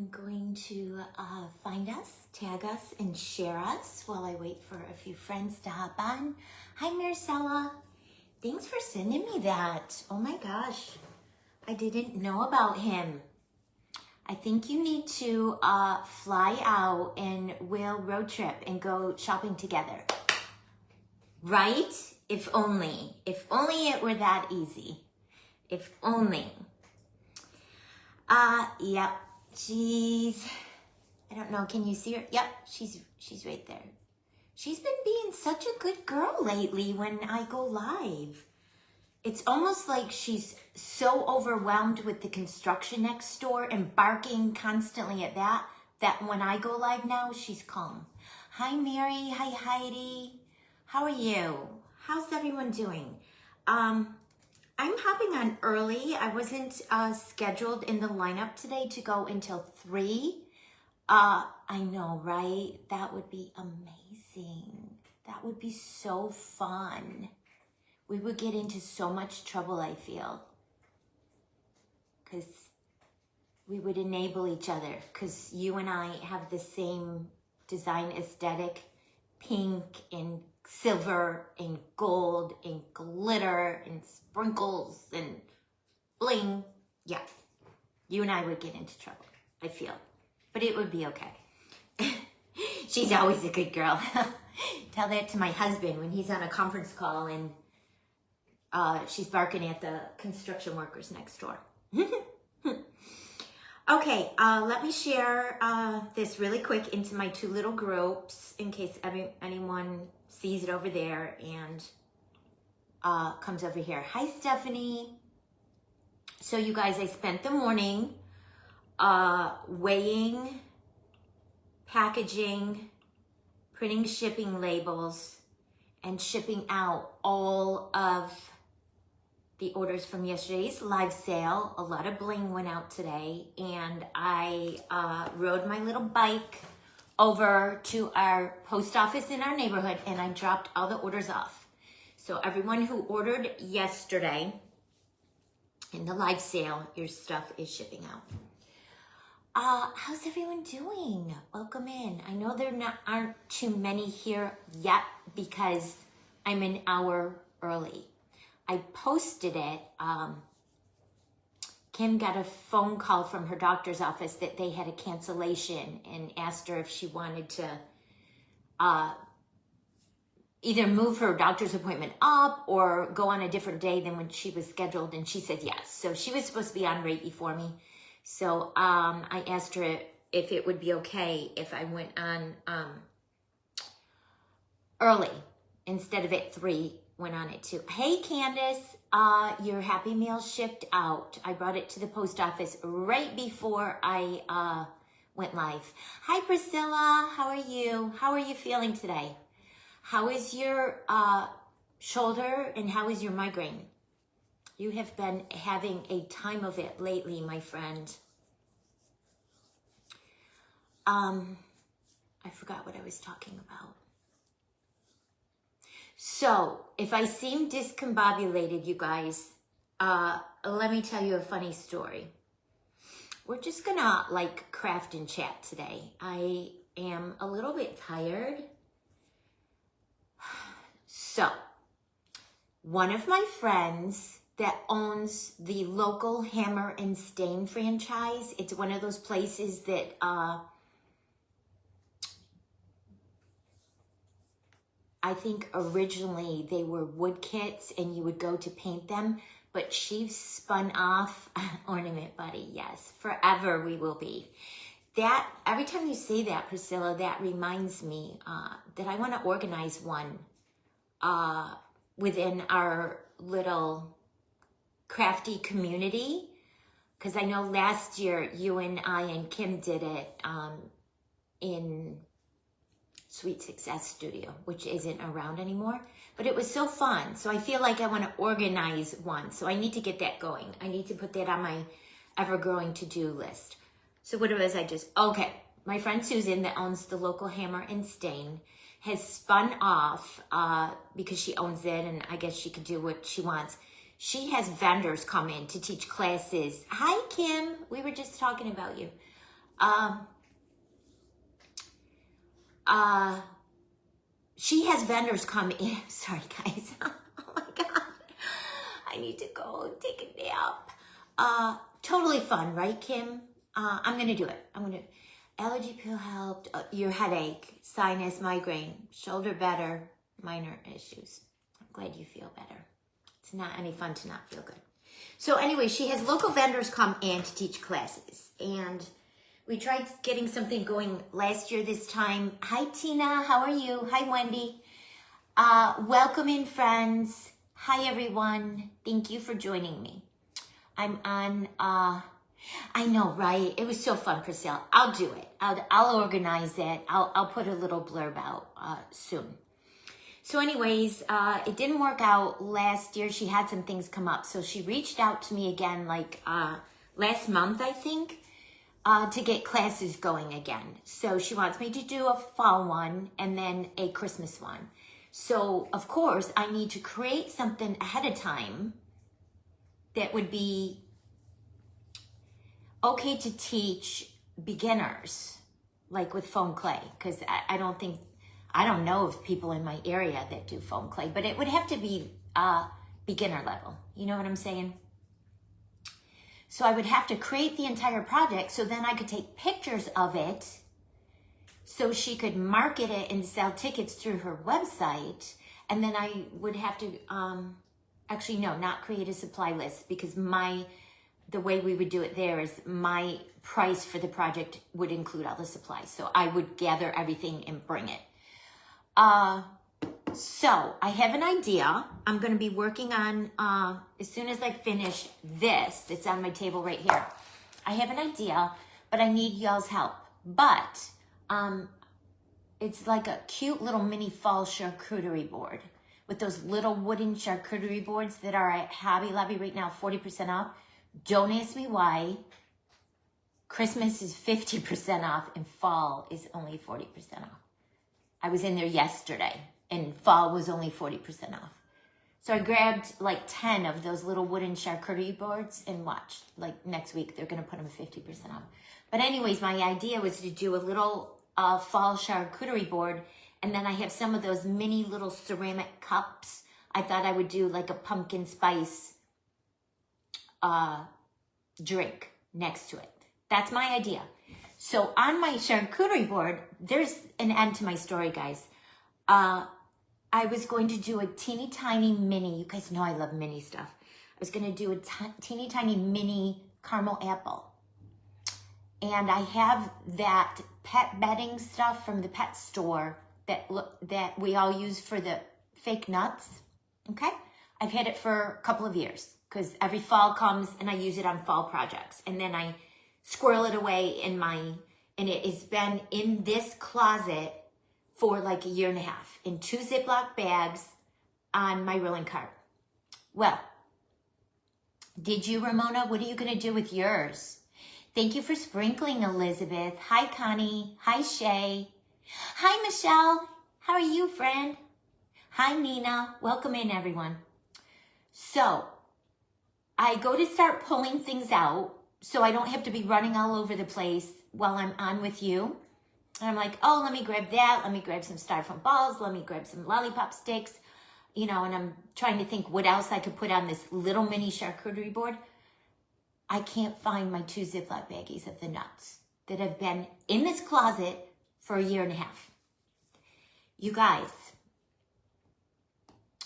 I'm going to find us, tag us, and share us while I wait for a few friends to hop on. Hi, Marcella. Thanks for sending me that. Oh my gosh. I didn't know about him. I think you need to fly out and we'll road trip and go shopping together. Right? If only it were that easy. If only. Yep. She's, I don't know, can you see her? Yep, she's right there. She's been being such a good girl lately when I go live. It's almost like she's so overwhelmed with the construction next door and barking constantly at that when I go live now, she's calm. Hi, Mary. Hi, Heidi. How are you? How's everyone doing? I'm hopping on early. I wasn't scheduled in the lineup today to go until 3. I know, right? That would be amazing. That would be so fun. We would get into so much trouble, I feel. Because we would enable each other. Because you and I have the same design aesthetic. Pink and silver and gold and glitter and sprinkles and bling. Yeah, you and I would get into trouble, I feel. But it would be okay. She's always a good girl. Tell that to my husband when he's on a conference call and she's barking at the construction workers next door. Okay, let me share this really quick into my 2 little groups in case anyone sees it over there and comes over here. Hi, Stephanie. So you guys, I spent the morning weighing, packaging, printing shipping labels, and shipping out all of the orders from yesterday's live sale. A lot of bling went out today, and I rode my little bike over to our post office in our neighborhood, and I dropped all the orders off. So everyone who ordered yesterday in the live sale, your stuff is shipping out. How's everyone doing? Welcome in. I know there aren't too many here yet because I'm an hour early. I posted it. Kim got a phone call from her doctor's office that they had a cancellation and asked her if she wanted to either move her doctor's appointment up or go on a different day than when she was scheduled, and she said yes. So she was supposed to be on right before me. So I asked her if it would be okay if I went on early instead of at 3. Went on at 2. Hey, Candace, your Happy Meal shipped out. I brought it to the post office right before I went live. Hi, Priscilla. How are you? How are you feeling today? How is your shoulder and how is your migraine? You have been having a time of it lately, my friend. I forgot what I was talking about. So, if I seem discombobulated, you guys, let me tell you a funny story. We're just gonna craft and chat today. I am a little bit tired. So, one of my friends that owns the local Hammer and Stain franchise, it's one of those places that I think originally they were wood kits and you would go to paint them, but she's spun off Ornament Buddy. Yes, forever we will be. That, every time you say that, Priscilla, that reminds me that I want to organize one within our little crafty community. Because I know last year you and I and Kim did it in Sweet Success Studio, which isn't around anymore, but it was so fun. So I feel like I want to organize one. So I need to get that going. I need to put that on my ever-growing to-do list. So what was okay, my friend Susan that owns the local Hammer and Stain has spun off because she owns it and I guess she could do what she wants. She has vendors come in to teach classes. Hi, Kim. We were just talking about you. She has vendors come in. Sorry, guys. Oh my God. I need to go take a nap. Totally fun, right, Kim? I'm going to do it. Allergy pill helped. Your headache, sinus, migraine, shoulder better, minor issues. I'm glad you feel better. It's not any fun to not feel good. So anyway, she has local vendors come in to teach classes. And we tried getting something going last year this time. Hi, Tina. How are you? Hi, Wendy. Welcome in, friends. Hi, everyone. Thank you for joining me. I'm on, I know, right? It was so fun, Priscilla. I'll do it. I'll organize it. I'll put a little blurb out soon. So anyways, it didn't work out last year. She had some things come up. So she reached out to me again, like last month, I think, to get classes going again. So she wants me to do a fall one and then a Christmas one. So, of course, I need to create something ahead of time that would be okay to teach beginners, like with foam clay, because I don't know of people in my area that do foam clay, but it would have to be beginner level. You know what I'm saying? So I would have to create the entire project so then I could take pictures of it so she could market it and sell tickets through her website. And then I would have to, actually, no, not create a supply list, because the way we would do it there is my price for the project would include all the supplies. So I would gather everything and bring it. So I have an idea. I'm going to be working on, as soon as I finish this, it's on my table right here. I have an idea, but I need y'all's help. But it's like a cute little mini fall charcuterie board with those little wooden charcuterie boards that are at Hobby Lobby right now, 40% off. Don't ask me why. Christmas is 50% off and fall is only 40% off. I was in there yesterday and fall was only 40% off. So I grabbed like 10 of those little wooden charcuterie boards and watch, like next week, they're going to put them 50% off. But anyways, my idea was to do a little fall charcuterie board. And then I have some of those mini little ceramic cups. I thought I would do like a pumpkin spice drink next to it. That's my idea. So on my charcuterie board, there's an end to my story, guys. I was going to do a teeny tiny mini, you guys know I love mini stuff. I was going to do a teeny tiny mini caramel apple. And I have that pet bedding stuff from the pet store that we all use for the fake nuts, okay? I've had it for a couple of years because every fall comes and I use it on fall projects. And then I squirrel it away and it has been in this closet for like a year and a half in 2 Ziploc bags on my rolling cart. Well, did you, Ramona? What are you going to do with yours? Thank you for sprinkling, Elizabeth. Hi, Connie. Hi, Shay. Hi, Michelle. How are you, friend? Hi, Nina. Welcome in, everyone. So, I go to start pulling things out so I don't have to be running all over the place while I'm on with you. And I'm like, oh, let me grab that. Let me grab some styrofoam balls. Let me grab some lollipop sticks. You know, and I'm trying to think what else I could put on this little mini charcuterie board. I can't find my 2 Ziploc baggies of the nuts that have been in this closet for a year and a half. You guys,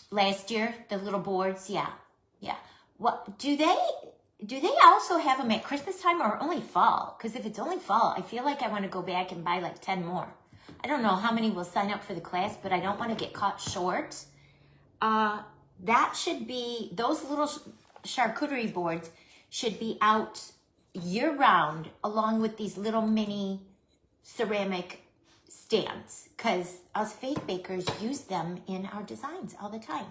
last year, the little boards, yeah. What do they also have them at Christmas time or only fall? Because if it's only fall, I feel like I want to go back and buy like 10 more. I don't know how many will sign up for the class, but I don't want to get caught short. That should be, those little charcuterie boards should be out year-round along with these little mini ceramic stands because us fake bakers use them in our designs all the time.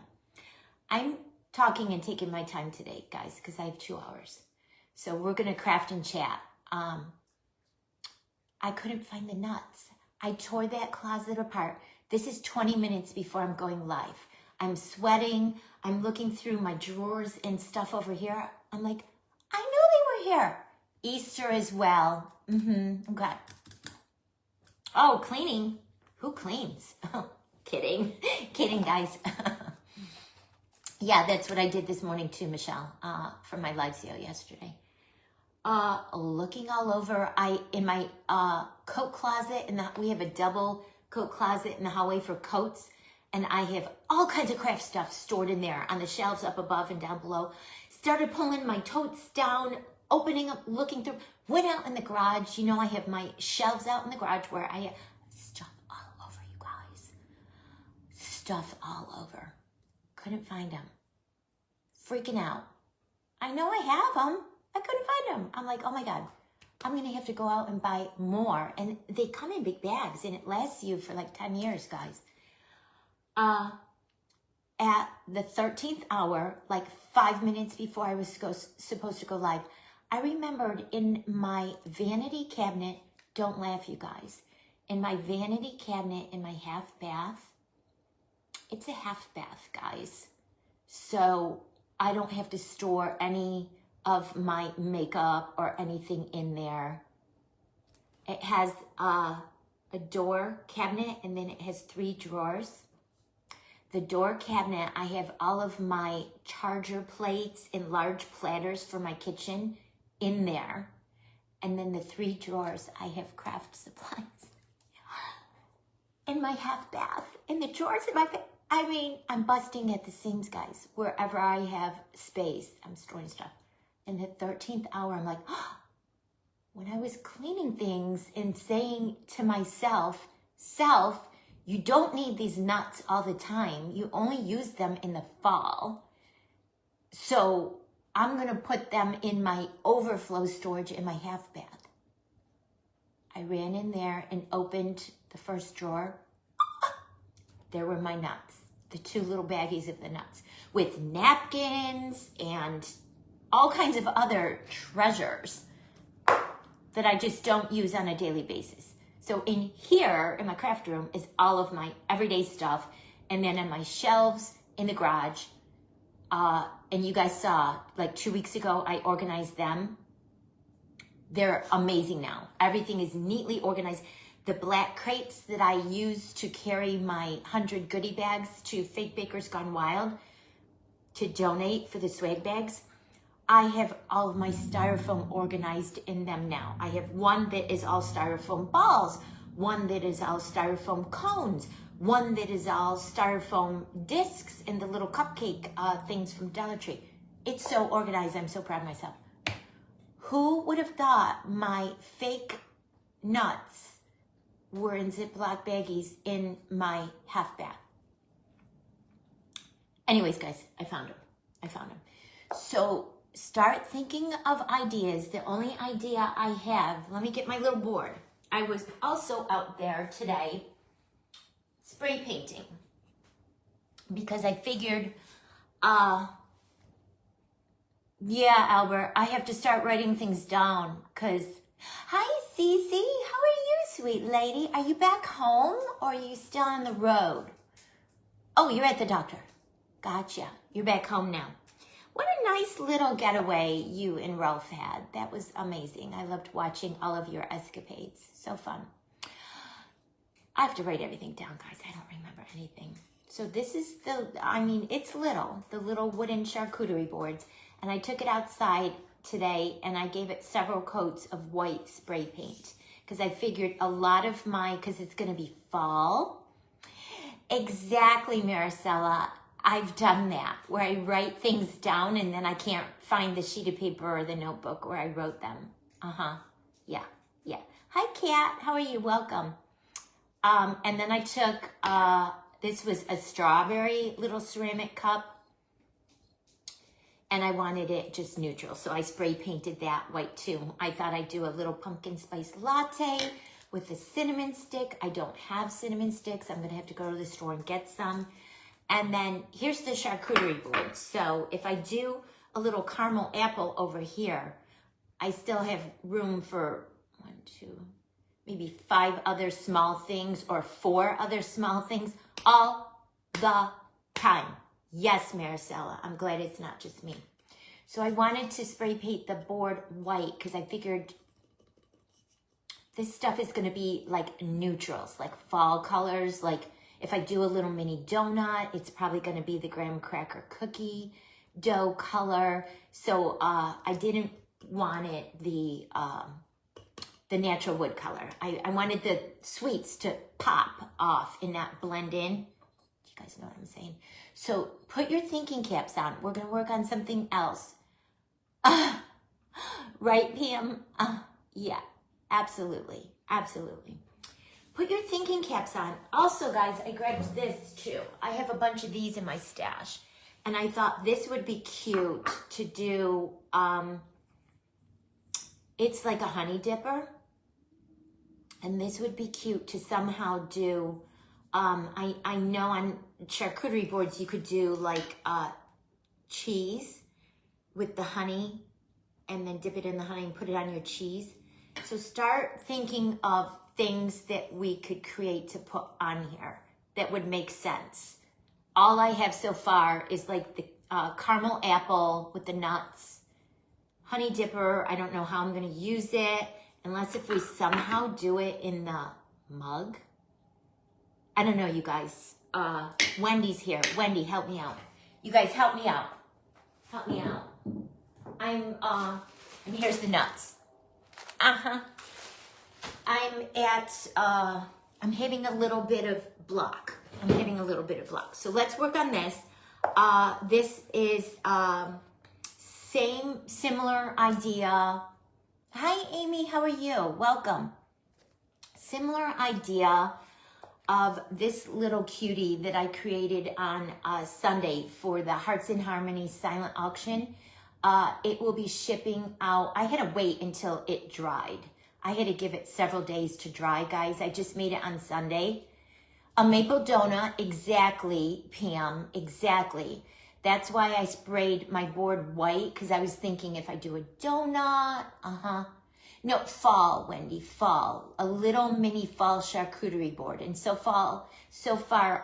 I'm talking and taking my time today, guys, because I have 2 hours. So we're going to craft and chat. I couldn't find the nuts. I tore that closet apart. This is 20 minutes before I'm going live. I'm sweating. I'm looking through my drawers and stuff over here. I'm like, I knew they were here. Easter as well. Okay. Oh, cleaning. Who cleans? Kidding. Kidding, guys. Yeah, that's what I did this morning too, Michelle, for my live sale yesterday. Looking all over. In my coat closet, and we have a double coat closet in the hallway for coats, and I have all kinds of craft stuff stored in there on the shelves up above and down below. Started pulling my totes down, opening up, looking through, went out in the garage. You know, I have my shelves out in the garage where I have stuff all over, you guys. Stuff all over. Couldn't find them. Freaking out. I know I have them. I couldn't find them. I'm like, oh my God, I'm going to have to go out and buy more. And they come in big bags, and it lasts you for like 10 years, guys. At the 13th hour, like 5 minutes before I was supposed to go live, I remembered in my vanity cabinet, don't laugh, you guys, in my vanity cabinet in my half bath, it's a half bath, guys. So I don't have to store any of my makeup or anything in there. It has a door cabinet, and then it has 3 drawers. The door cabinet, I have all of my charger plates and large platters for my kitchen in there. And then the 3 drawers, I have craft supplies. In my half bath, in the drawers in my I mean, I'm busting at the seams, guys. Wherever I have space, I'm storing stuff. In the 13th hour, I'm like, oh, when I was cleaning things and saying to myself, self, you don't need these nuts all the time. You only use them in the fall. So I'm going to put them in my overflow storage in my half bath. I ran in there and opened the first drawer. There were my nuts, the 2 little baggies of the nuts, with napkins and all kinds of other treasures that I just don't use on a daily basis. So in here, in my craft room, is all of my everyday stuff. And then on my shelves in the garage, and you guys saw, like 2 weeks ago, I organized them. They're amazing now. Everything is neatly organized. The black crates that I use to carry my 100 goodie bags to Fake Bakers Gone Wild to donate for the swag bags, I have all of my styrofoam organized in them now. I have one that is all styrofoam balls, one that is all styrofoam cones, one that is all styrofoam discs and the little cupcake things from Dollar Tree. It's so organized. I'm so proud of myself. Who would have thought my fake nuts were in Ziploc baggies in my half bath? Anyways, guys, I found them. So start thinking of ideas. The only idea I have, let me get my little board. I was also out there today spray painting because I figured, yeah, Albert, I have to start writing things down because, hi, Cece, how are you, sweet lady? Are you back home or are you still on the road? Oh, you're at the doctor. Gotcha. You're back home now. What a nice little getaway you and Ralph had. That was amazing. I loved watching all of your escapades. So fun. I have to write everything down, guys. I don't remember anything. So this is it's little, the little wooden charcuterie boards. And I took it outside today and I gave it several coats of white spray paint because I figured a lot of because it's going to be fall. Exactly, Maricela. I've done that where I write things down and then I can't find the sheet of paper or the notebook where I wrote them. Yeah. Hi, Kat. How are you? Welcome. And then I took, this was a strawberry little ceramic cup and I wanted it just neutral. So I spray painted that white too. I thought I'd do a little pumpkin spice latte with a cinnamon stick. I don't have cinnamon sticks. I'm going to have to go to the store and get some. And then here's the charcuterie board. So if I do a little caramel apple over here, I still have room for 1, 2, maybe 5 other small things or 4 other small things all the time. Yes, Maricela, I'm glad it's not just me. So I wanted to spray paint the board white because I figured this stuff is going to be like neutrals, like fall colors. Like if I do a little mini donut, it's probably going to be the graham cracker cookie dough color. So I didn't want it the natural wood color. I wanted the sweets to pop off and not blend in. You guys know what I'm saying? So put your thinking caps on. We're going to work on something else. Right, Pam? Yeah, absolutely. Absolutely. Put your thinking caps on. Also, guys, I grabbed this too. I have a bunch of these in my stash. And I thought this would be cute to do. It's like a honey dipper. And this would be cute to somehow do. I know on charcuterie boards you could do like cheese with the honey and then dip it in the honey and put it on your cheese. So start thinking of things that we could create to put on here that would make sense. All I have so far is like the caramel apple with the nuts, honey dipper. I don't know how I'm going to use it unless if we somehow do it in the mug. I don't know, you guys. Wendy's here. Wendy, help me out. You guys, help me out. Help me out. And here's the nuts. I'm having a little bit of block. So let's work on this. This is similar idea. Hi, Amy, how are you? Welcome. Similar idea of this little cutie that I created on Sunday for the Hearts in Harmony silent auction. It will be shipping out. I had to wait until it dried. I had to give it several days to dry, guys. I just made it on Sunday. A maple donut, exactly, Pam, exactly. That's why I sprayed my board white, because I was thinking if I do a donut, No, fall, Wendy, fall. A little mini fall charcuterie board. And so far,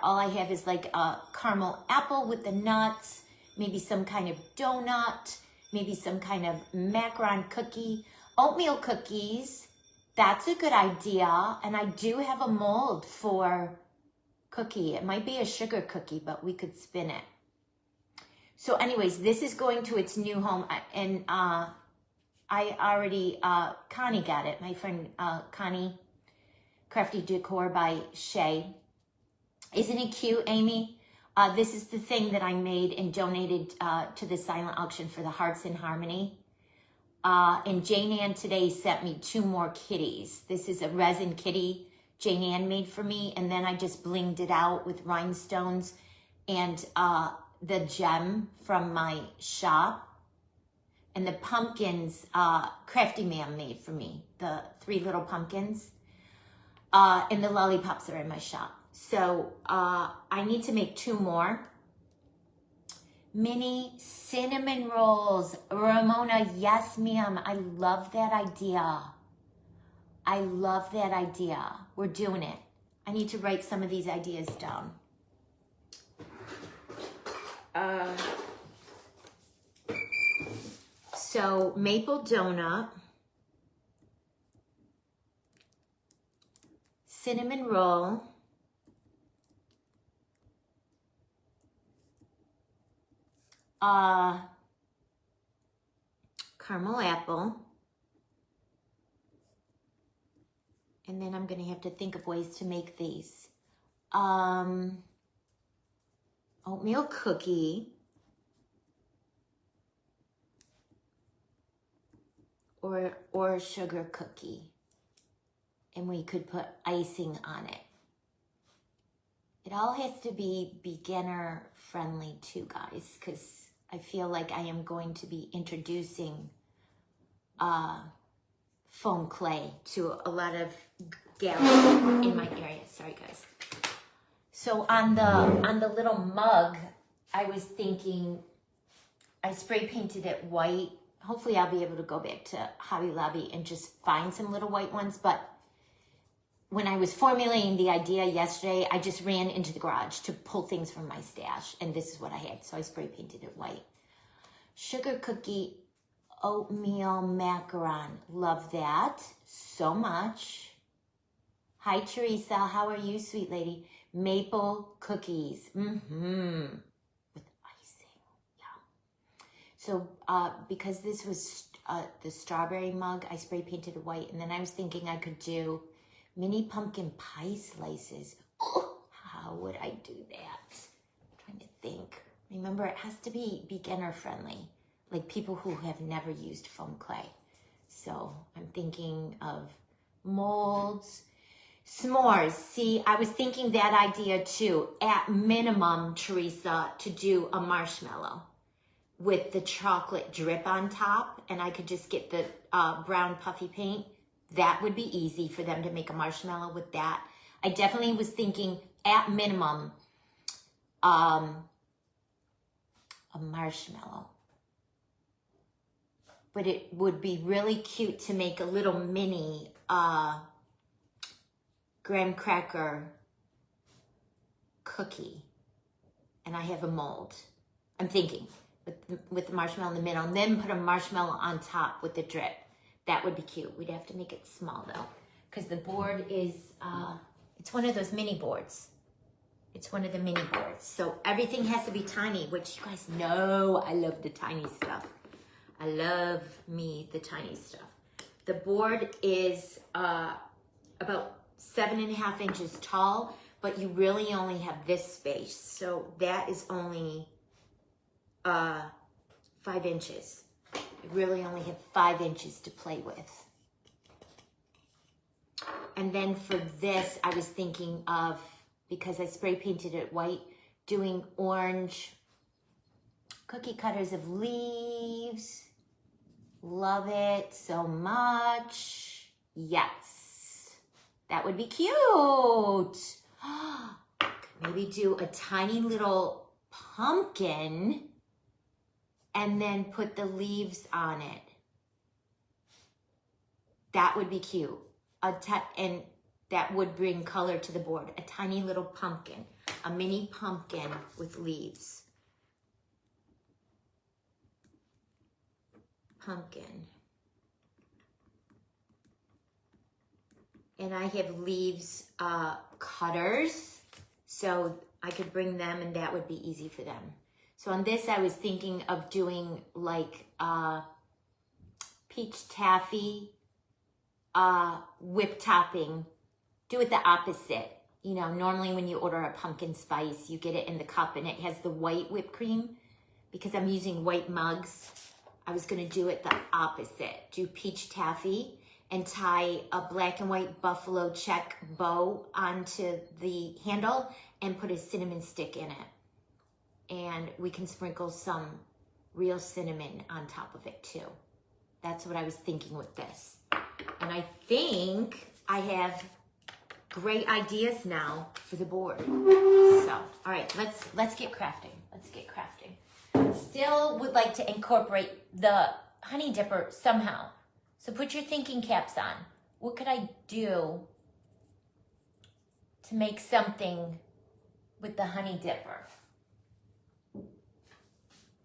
all I have is like a caramel apple with the nuts, maybe some kind of donut, maybe some kind of macaron cookie, oatmeal cookies. That's a good idea. And I do have a mold for cookie. It might be a sugar cookie, but we could spin it. So anyways, this is going to its new home. And I already, Connie got it. My friend Connie, Crafty Decor by Shay. Isn't it cute, Amy? This is the thing that I made and donated to the silent auction for the Hearts in Harmony. And Jane Ann today sent me 2 more kitties. This is a resin kitty Jane Ann made for me. And then I just blinged it out with rhinestones and the gem from my shop. And the pumpkins, Crafty Ma'am made for me. The 3 little pumpkins. And the lollipops are in my shop. So I need to make 2 more. Mini cinnamon rolls. Ramona, yes, ma'am. I love that idea. I love that idea. We're doing it. I need to write some of these ideas down. So maple donut, cinnamon roll, caramel apple, and then I'm going to have to think of ways to make these. Oatmeal cookie, or sugar cookie, and we could put icing on it. It all has to be beginner friendly too, guys, because I feel like I am going to be introducing foam clay to a lot of gals in my area. Sorry, guys. So on the little mug, I was thinking I spray painted it white. Hopefully I'll be able to go back to Hobby Lobby and just find some little white ones. But when I was formulating the idea yesterday, I just ran into the garage to pull things from my stash. And this is what I had. So I spray painted it white. Sugar cookie, oatmeal macaron. Love that so much. Hi, Teresa. How are you, sweet lady? Maple cookies. With icing. Yeah. So because this was the strawberry mug, I spray painted it white. And then I was thinking I could do mini pumpkin pie slices. Oh, how would I do that? I'm trying to think. Remember, it has to be beginner friendly, like people who have never used foam clay. So I'm thinking of molds, s'mores. See, I was thinking that idea too. At minimum, Teresa, to do a marshmallow with the chocolate drip on top, and I could just get the brown puffy paint. That would be easy for them to make a marshmallow with that. I definitely was thinking at minimum, a marshmallow. But it would be really cute to make a little mini graham cracker cookie. And I have a mold. I'm thinking with the marshmallow in the middle, and then put a marshmallow on top with the drip. That would be cute. We'd have to make it small though, because the board is, it's one of those mini boards. It's one of the mini boards. So everything has to be tiny, which you guys know I love the tiny stuff. I love me the tiny stuff. The board is about 7.5 inches tall, but you really only have this space. So that is only 5 inches. You really only have 5 inches to play with. And then for this, I was thinking of, because I spray painted it white, doing orange cookie cutters of leaves. Love it so much. Yes, that would be cute. Maybe do a tiny little pumpkin and then put the leaves on it. That would be cute. And that would bring color to the board. A tiny little pumpkin, a mini pumpkin with leaves. Pumpkin. And I have leaves cutters, so I could bring them and that would be easy for them. So on this, I was thinking of doing like peach taffy, whip topping. Do it the opposite. You know, normally when you order a pumpkin spice, you get it in the cup and it has the white whipped cream. Because I'm using white mugs, I was gonna do it the opposite. Do peach taffy and tie a black and white buffalo check bow onto the handle and put a cinnamon stick in it. And we can sprinkle some real cinnamon on top of it too. That's what I was thinking with this. And I think I have great ideas now for the board. So, all right, let's get crafting. Let's get crafting. Still would like to incorporate the honey dipper somehow. So put your thinking caps on. What could I do to make something with the honey dipper?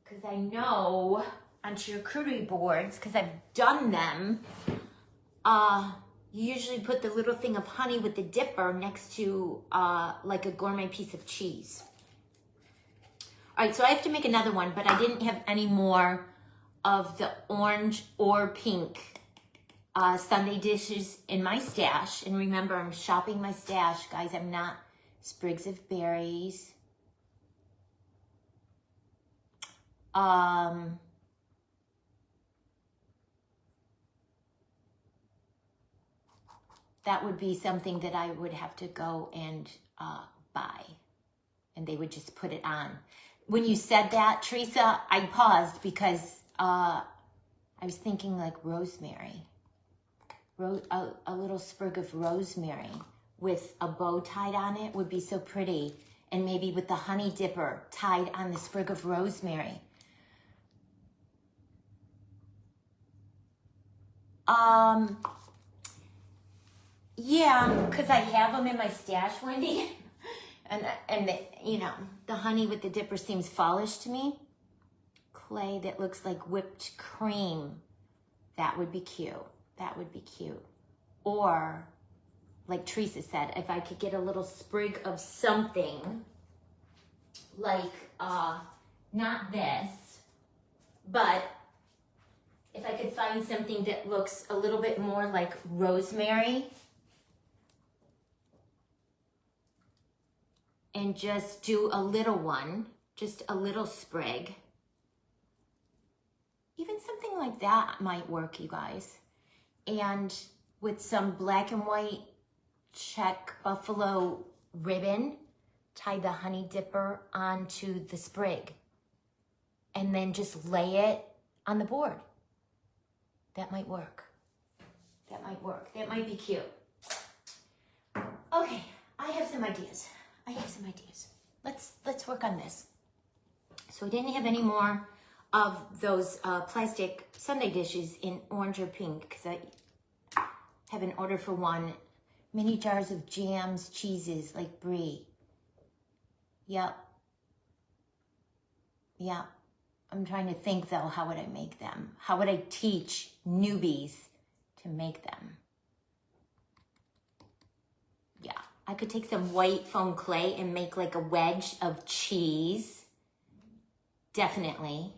Because I know on charcuterie boards, because I've done them, you usually put the little thing of honey with the dipper next to like a gourmet piece of cheese. All right, so I have to make another one, but I didn't have any more of the orange or pink sundae dishes in my stash. And remember, I'm shopping my stash, guys. I'm not sprigs of berries. That would be something that I would have to go and buy. And they would just put it on. When you said that, Teresa, I paused because I was thinking like rosemary. A little sprig of rosemary with a bow tied on it would be so pretty. And maybe with the honey dipper tied on the sprig of rosemary. Yeah, because I have them in my stash, Wendy. and the, you know, the honey with the dipper seems fallish to me. clay that looks like whipped cream. That would be cute. That would be cute. Or, like Teresa said, if I could get a little sprig of something, like, not this, but if I could find something that looks a little bit more like rosemary, and just do a little one, just a little sprig. Even something like that might work, you guys. And with some black and white check buffalo ribbon, tie the honey dipper onto the sprig and then just lay it on the board. That might work. That might work. That might be cute. Okay, I have some ideas. Let's work on this. So I didn't have any more of those plastic sundae dishes in orange or pink because I have an order for one. Mini jars of jams, cheeses like brie. Yep. I'm trying to think though, how would I make them? How would I teach newbies to make them? Yeah, I could take some white foam clay and make like a wedge of cheese. Definitely.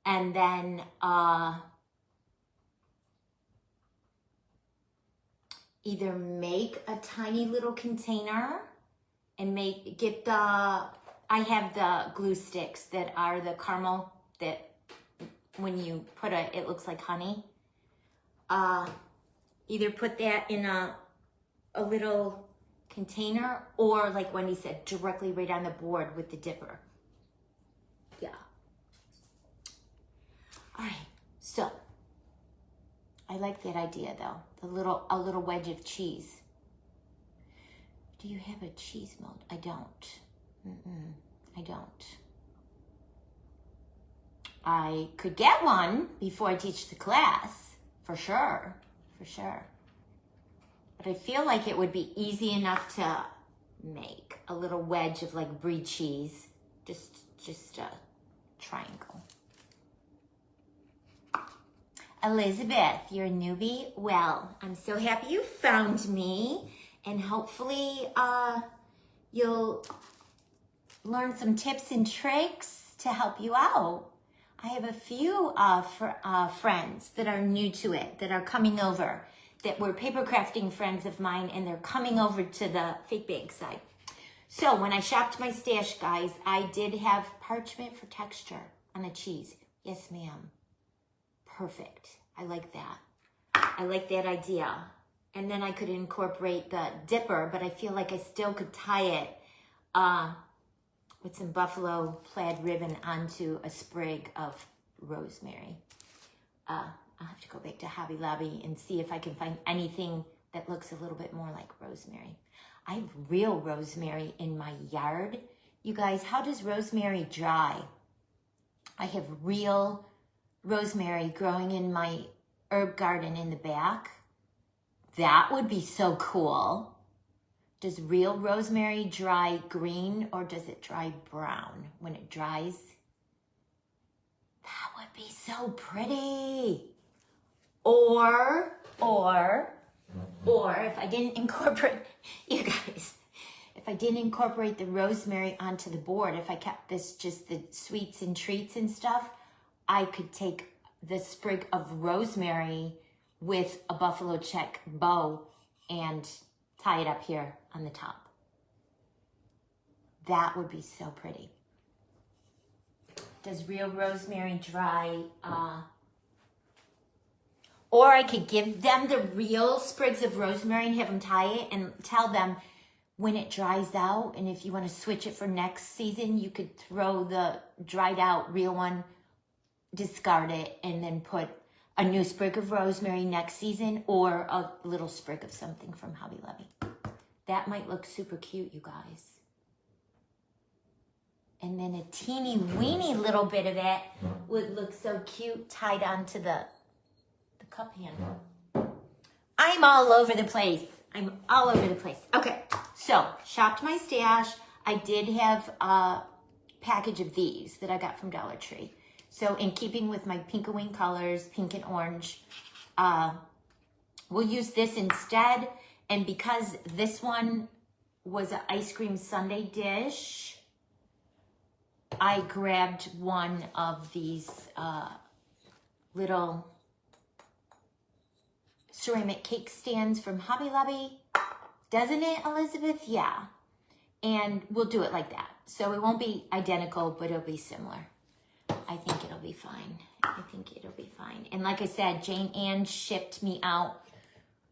And then either make a tiny little container and get the, I have the glue sticks that are the caramel that when you put it looks like honey. Either put that in a little container or like Wendy said, directly right on the board with the dipper. Yeah. All right, so I like that idea though. A little wedge of cheese. Do you have a cheese mold? I don't. I don't. I could get one before I teach the class, for sure. But I feel like it would be easy enough to make a little wedge of like brie cheese, just a triangle. Elizabeth, you're a newbie? Well, I'm so happy you found me, and hopefully you'll learn some tips and tricks to help you out. I have a few friends that are new to it, that are coming over, that were paper crafting friends of mine, and they're coming over to the fake bake side. So when I shopped my stash, guys, I did have parchment for texture on the cheese. Yes, ma'am. Perfect. I like that. I like that idea. And then I could incorporate the dipper, but I feel like I still could tie it with some buffalo plaid ribbon onto a sprig of rosemary. I'll have to go back to Hobby Lobby and see if I can find anything that looks a little bit more like rosemary. I have real rosemary in my yard. You guys, how does rosemary dry? I have real rosemary growing in my herb garden in the back. That would be so cool. Does real rosemary dry green or does it dry brown when it dries? That would be so pretty. Or if I didn't incorporate, you guys, if I didn't incorporate the rosemary onto the board, if I kept this just the sweets and treats and stuff, I could take the sprig of rosemary with a buffalo check bow and tie it up here on the top. That would be so pretty. Does real rosemary dry? Or I could give them the real sprigs of rosemary and have them tie it and tell them when it dries out, and if you want to switch it for next season, you could throw the dried out real one, discard it, and then put a new sprig of rosemary next season or a little sprig of something from Hobby Lobby. That might look super cute, you guys. And then a teeny weeny little bit of it would look so cute tied onto the cup handle. I'm all over the place. Okay, so shopped my stash. I did have a package of these that I got from Dollar Tree. So in keeping with my Pink-o-ween colors, pink and orange, we'll use this instead. And because this one was an ice cream sundae dish, I grabbed one of these little ceramic cake stands from Hobby Lobby. Doesn't it, Elizabeth? Yeah. And we'll do it like that. So it won't be identical, but it'll be similar. I think it'll be fine. I think it'll be fine. And like I said, Jane Ann shipped me out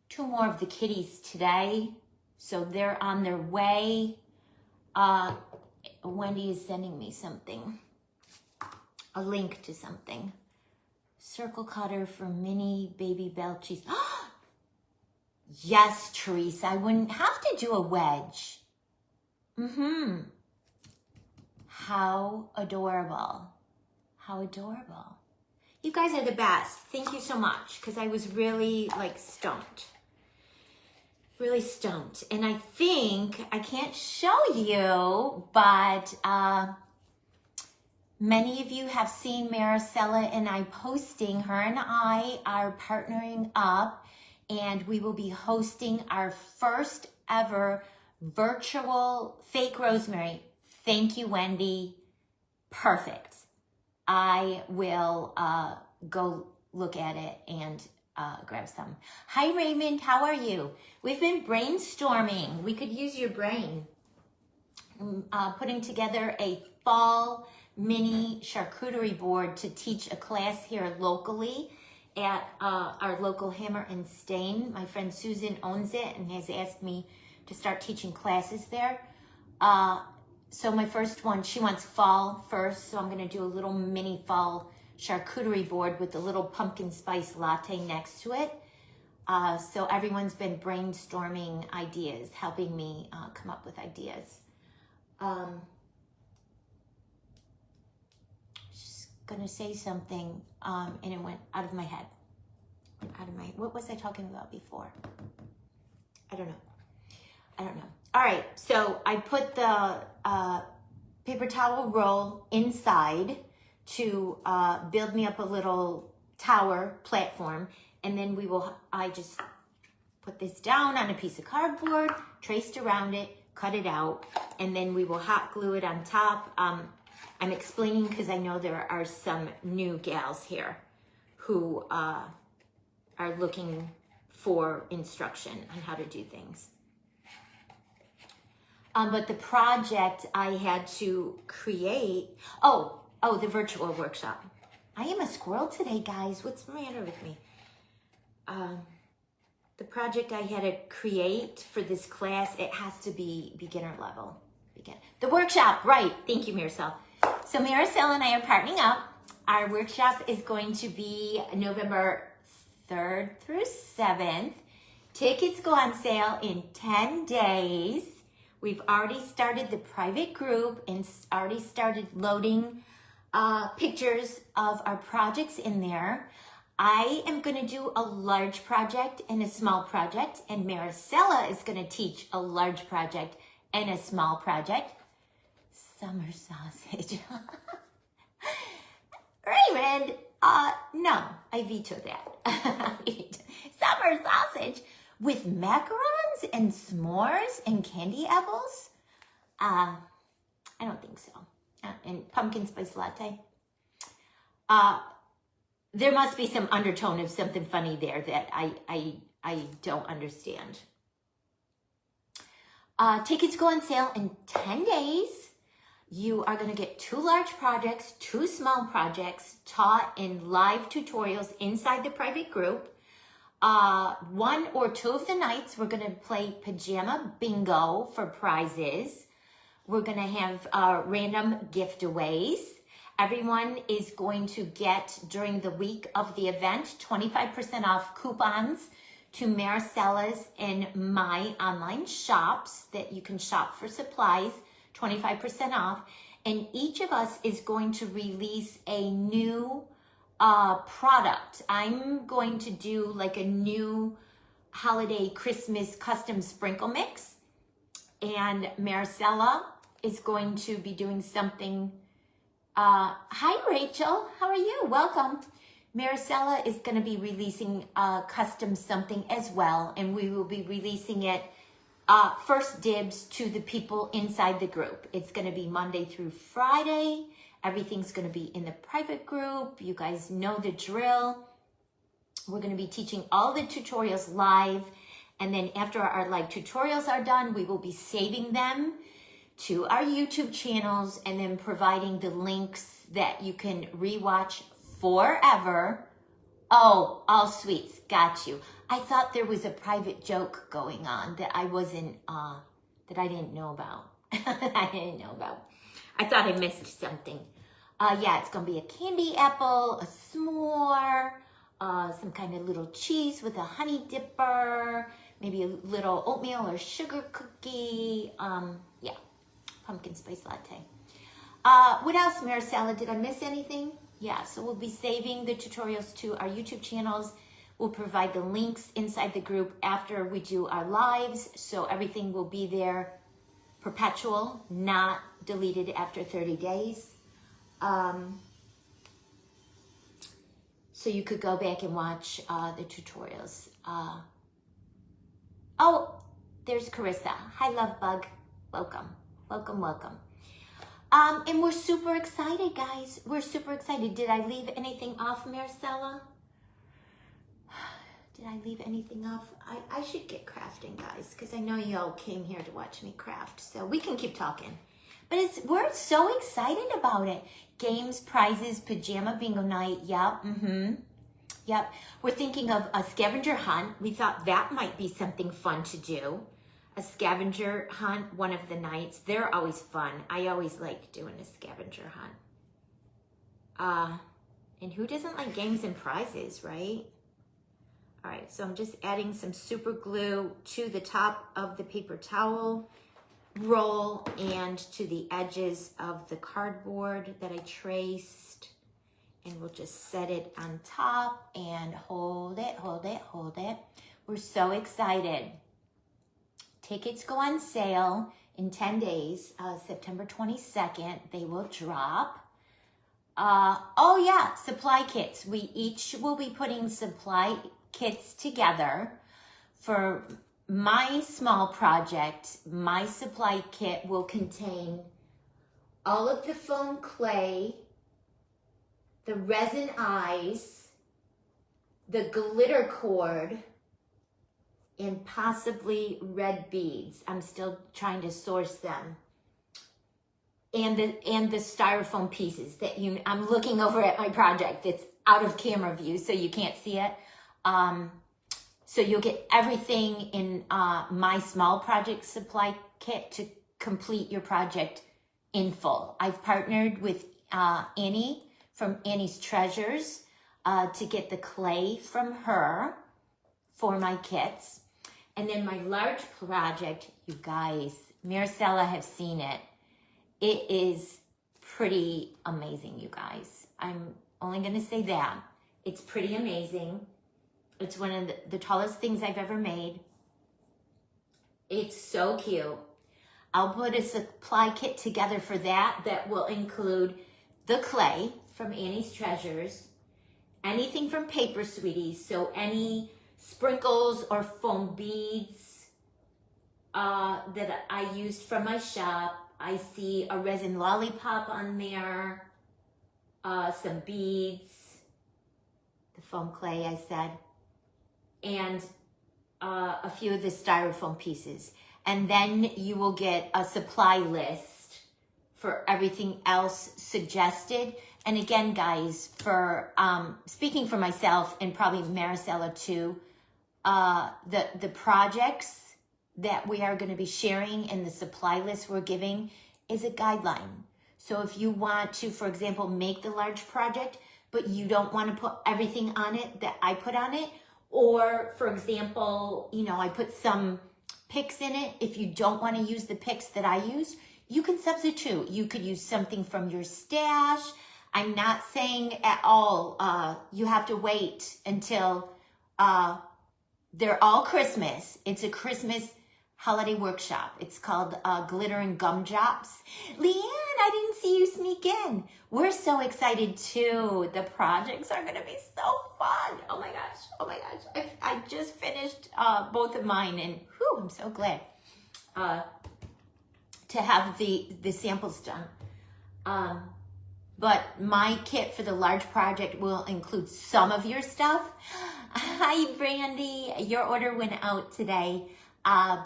2 more of the kitties today. So they're on their way. Wendy is sending me something. A link to something. Circle cutter for mini baby bell cheese. Yes, Teresa. I wouldn't have to do a wedge. How adorable. How adorable. You guys are the best. Thank you so much, because I was really like stumped. Really stumped. And I think I can't show you, but many of you have seen Maricela and I posting. Her and I are partnering up, and we will be hosting our first ever virtual fake rosemary. Thank you, Wendy. Perfect. I will go look at it and grab some. Hi, Raymond. How are you? We've been brainstorming. We could use your brain. Putting together a fall mini charcuterie board to teach a class here locally at our local Hammer and Stain. My friend Susan owns it and has asked me to start teaching classes there. So my first one, she wants fall first, so I'm going to do a little mini fall charcuterie board with a little pumpkin spice latte next to it. So everyone's been brainstorming ideas, helping me come up with ideas. Just going to say something, and it went out of my head. What was I talking about before? I don't know. All right, so I put the paper towel roll inside to build me up a little tower platform, and then I just put this down on a piece of cardboard, traced around it, cut it out, and then we will hot glue it on top. I'm explaining because I know there are some new gals here who are looking for instruction on how to do things. But the project I had to create, the virtual workshop. I am a squirrel today, guys. What's the matter with me? The project I had to create for this class, it has to be beginner level. The workshop, right. Thank you, Maricel. So Maricel and I are partnering up. Our workshop is going to be November 3rd through 7th. Tickets go on sale in 10 days. We've already started the private group and already started loading pictures of our projects in there. I am going to do a large project and a small project, and Maricela is going to teach a large project and a small project. Summer sausage. Raymond, no, I veto that. Summer sausage with macarons and s'mores and candy apples? I don't think so. And pumpkin spice latte. There must be some undertone of something funny there that I don't understand. Tickets go on sale in 10 days. You are going to get 2 large projects, 2 small projects taught in live tutorials inside the private group. 1 or 2 of the nights, we're going to play pajama bingo for prizes. We're going to have random giveaways. Everyone is going to get, during the week of the event, 25% off coupons to Maricela's and my online shops that you can shop for supplies, 25% off. And each of us is going to release a new product. I'm going to do like a new holiday Christmas custom sprinkle mix. And Maricela is going to be doing something Hi, Rachel. How are you? Welcome. Maricela is going to be releasing custom something as well, and we will be releasing it first dibs to the people inside the group. It's going to be Monday through Friday. Everything's going to be in the private group. You guys know the drill. We're going to be teaching all the tutorials live, and then after our live tutorials are done, we will be saving them to our YouTube channels and then providing the links that you can rewatch forever. Oh, all sweets, got you. I thought there was a private joke going on that I wasn't, that I didn't know about. I thought I missed something. Yeah, it's gonna be a candy apple, a s'more, some kind of little cheese with a honey dipper, maybe a little oatmeal or sugar cookie. Yeah, pumpkin spice latte. What else, Maricela? Did I miss anything? Yeah, so we'll be saving the tutorials to our YouTube channels. We'll provide the links inside the group after we do our lives, so everything will be there perpetual, not deleted after 30 days. So you could go back and watch the tutorials. Oh, there's Carissa. Hi, Love Bug. Welcome, welcome, welcome. And we're super excited, guys. We're super excited. Did I leave anything off, Maricela? Did I leave anything off? I should get crafting, guys, because I know you all came here to watch me craft. So we can keep talking. But we're so excited about it. Games, prizes, pajama bingo night. Yep, yep. We're thinking of a scavenger hunt. We thought that might be something fun to do. A scavenger hunt one of the nights. They're always fun. I always like doing a scavenger hunt. And who doesn't like games and prizes, right? All right, so I'm just adding some super glue to the top of the paper towel roll and to the edges of the cardboard that I traced. And we'll just set it on top and hold it, hold it, hold it. We're so excited. Tickets go on sale in 10 days, September 22nd. They will drop. Oh yeah, supply kits. We each will be putting supply kits together. For my small project, my supply kit will contain all of the foam clay, the resin eyes, the glitter cord, and possibly red beads. I'm still trying to source them. And the styrofoam pieces that I'm looking over at my project. It's out of camera view, so you can't see it. So you'll get everything in my small project supply kit to complete your project in full. I've partnered with Annie from Annie's Treasures to get the clay from her for my kits. And then my large project, you guys, Maricela have seen it. It is pretty amazing, you guys. I'm only going to say that. It's pretty amazing. It's one of the tallest things I've ever made. It's so cute. I'll put a supply kit together for that will include the clay from Annie's Treasures, anything from Paper Sweeties, so any sprinkles or foam beads that I used from my shop. I see a resin lollipop on there, some beads, the foam clay I said, and a few of the styrofoam pieces. And then you will get a supply list for everything else suggested. And again, guys, for speaking for myself and probably Maricela too, the projects that we are going to be sharing and the supply list we're giving is a guideline. So if you want to, for example, make the large project, but you don't want to put everything on it that I put on it, or for example, I put some picks in it. If you don't want to use the picks that I use, you can substitute. You could use something from your stash. I'm not saying at all you have to wait until they're all Christmas. It's a Christmas holiday workshop. It's called Glitter and Gumdrops. Leanne, I didn't see you sneak in. We're so excited too. The projects are going to be so fun. Oh my gosh. Oh my gosh. I just finished both of mine, and whew, I'm so glad to have the samples done. But my kit for the large project will include some of your stuff. Hi, Brandy. Your order went out today.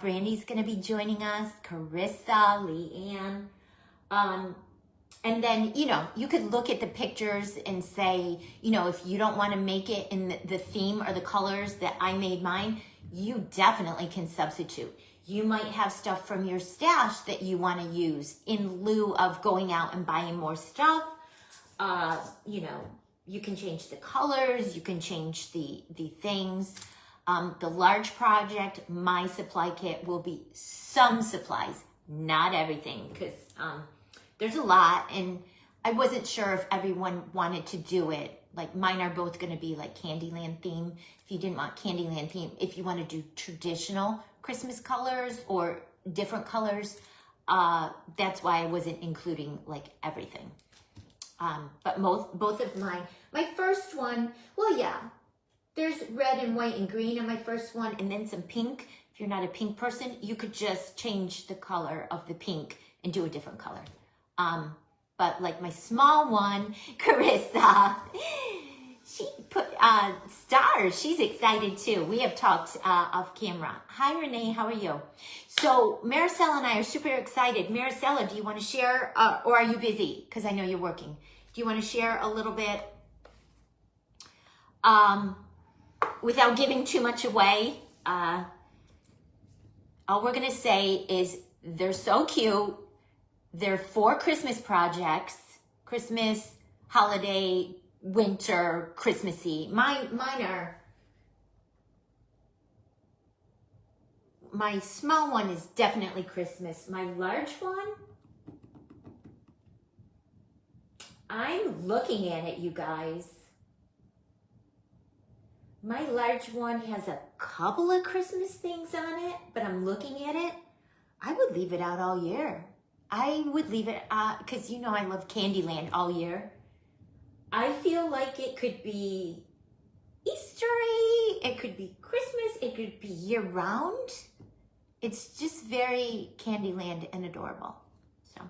Brandy's going to be joining us. Carissa, Leanne. And then, you know, you could look at the pictures and say, you know, if you don't want to make it in the theme or the colors that I made mine, you definitely can substitute. You might have stuff from your stash that you want to use in lieu of going out and buying more stuff. You know, you can change the colors, you can change the things. The large project, my supply kit will be some supplies, not everything, because there's a lot, and I wasn't sure if everyone wanted to do it. Like mine are both going to be like Candyland theme. If you didn't want Candyland theme, if you want to do traditional Christmas colors or different colors, that's why I wasn't including like everything. But both of my first one, well, yeah, there's red and white and green on my first one, and then some pink. If you're not a pink person, you could just change the color of the pink and do a different color. But like my small one, Carissa, she put stars. She's excited too. We have talked off camera. Hi, Renee. How are you? So Maricela and I are super excited. Maricela, do you want to share, or are you busy? Because I know you're working. Do you want to share a little bit without giving too much away? All we're going to say is they're so cute. They're 4 Christmas projects, Christmas, holiday, winter, Christmassy. Mine are, my small one is definitely Christmas. My large one, I'm looking at it, you guys. My large one has a couple of Christmas things on it, but I'm looking at it. I would leave it out all year. I would leave it because you know I love Candyland all year. I feel like it could be Eastery, it could be Christmas, it could be year-round. It's just very Candyland and adorable. So,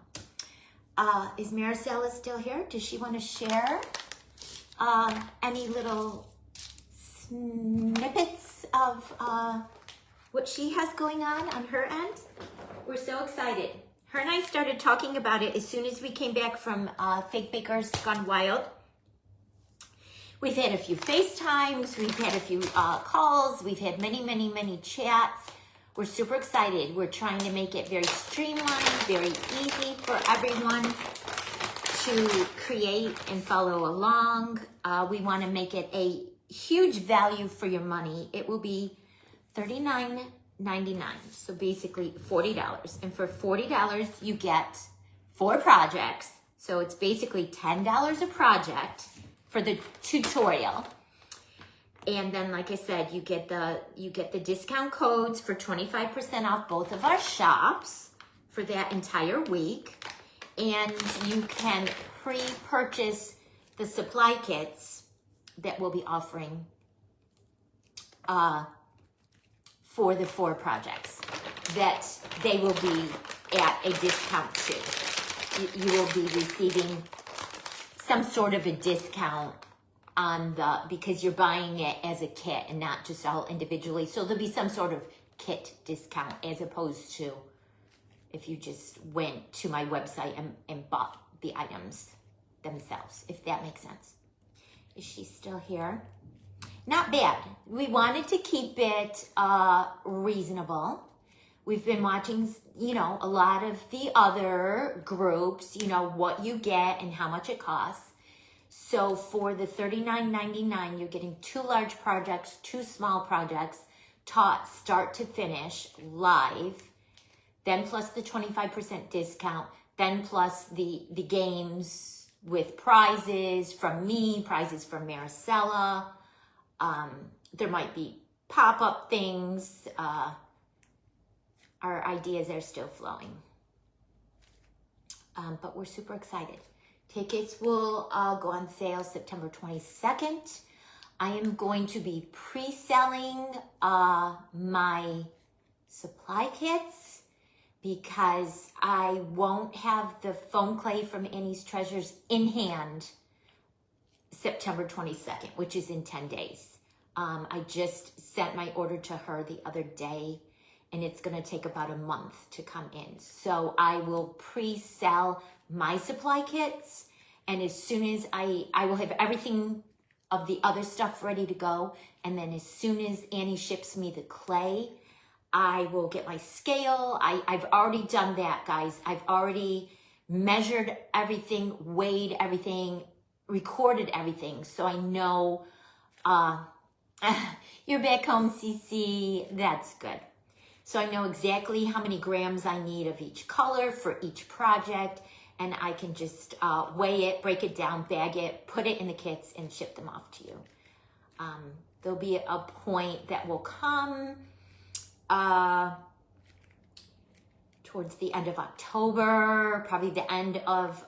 is Maricela still here? Does she want to share any little snippets of what she has going on her end? We're so excited. Her and I started talking about it as soon as we came back from Fake Bakers Gone Wild. We've had a few FaceTimes, we've had a few calls, we've had many chats. We're super excited. We're trying to make it very streamlined, very easy for everyone to create and follow along. We want to make it a huge value for your money. It will be $39.99, so basically $40. And for $40, you get 4 projects. So it's basically $10 a project for the tutorial. And then, like I said, you get the discount codes for 25% off both of our shops for that entire week. And you can pre-purchase the supply kits that we'll be offering for the 4 projects, that they will be at a discount too. You will be receiving some sort of a discount on because you're buying it as a kit and not just all individually. So there'll be some sort of kit discount as opposed to if you just went to my website and bought the items themselves, if that makes sense. Is she still here? Not bad. We wanted to keep it reasonable. We've been watching, you know, a lot of the other groups, you know, what you get and how much it costs. So for the $39.99, you're getting 2 large projects, 2 small projects, taught start to finish live, then plus the 25% discount, then plus the games with prizes from me, prizes from Maricela. There might be pop-up things. Our ideas are still flowing. but we're super excited. Tickets will go on sale September 22nd. I am going to be pre-selling my supply kits because I won't have the foam clay from Annie's Treasures in hand September 22nd, which is in 10 days. I just sent my order to her the other day, and it's gonna take about a month to come in. So I will pre-sell my supply kits, and as soon as I will have everything of the other stuff ready to go, and then as soon as Annie ships me the clay, I will get my scale. I've already done that, guys. I've already measured everything, weighed everything, recorded everything, so I know. You're back home, Cece. That's good. So I know exactly how many grams I need of each color for each project, and I can just weigh it, break it down, bag it, put it in the kits, and ship them off to you. There'll be a point that will come towards the end of October, probably the end of,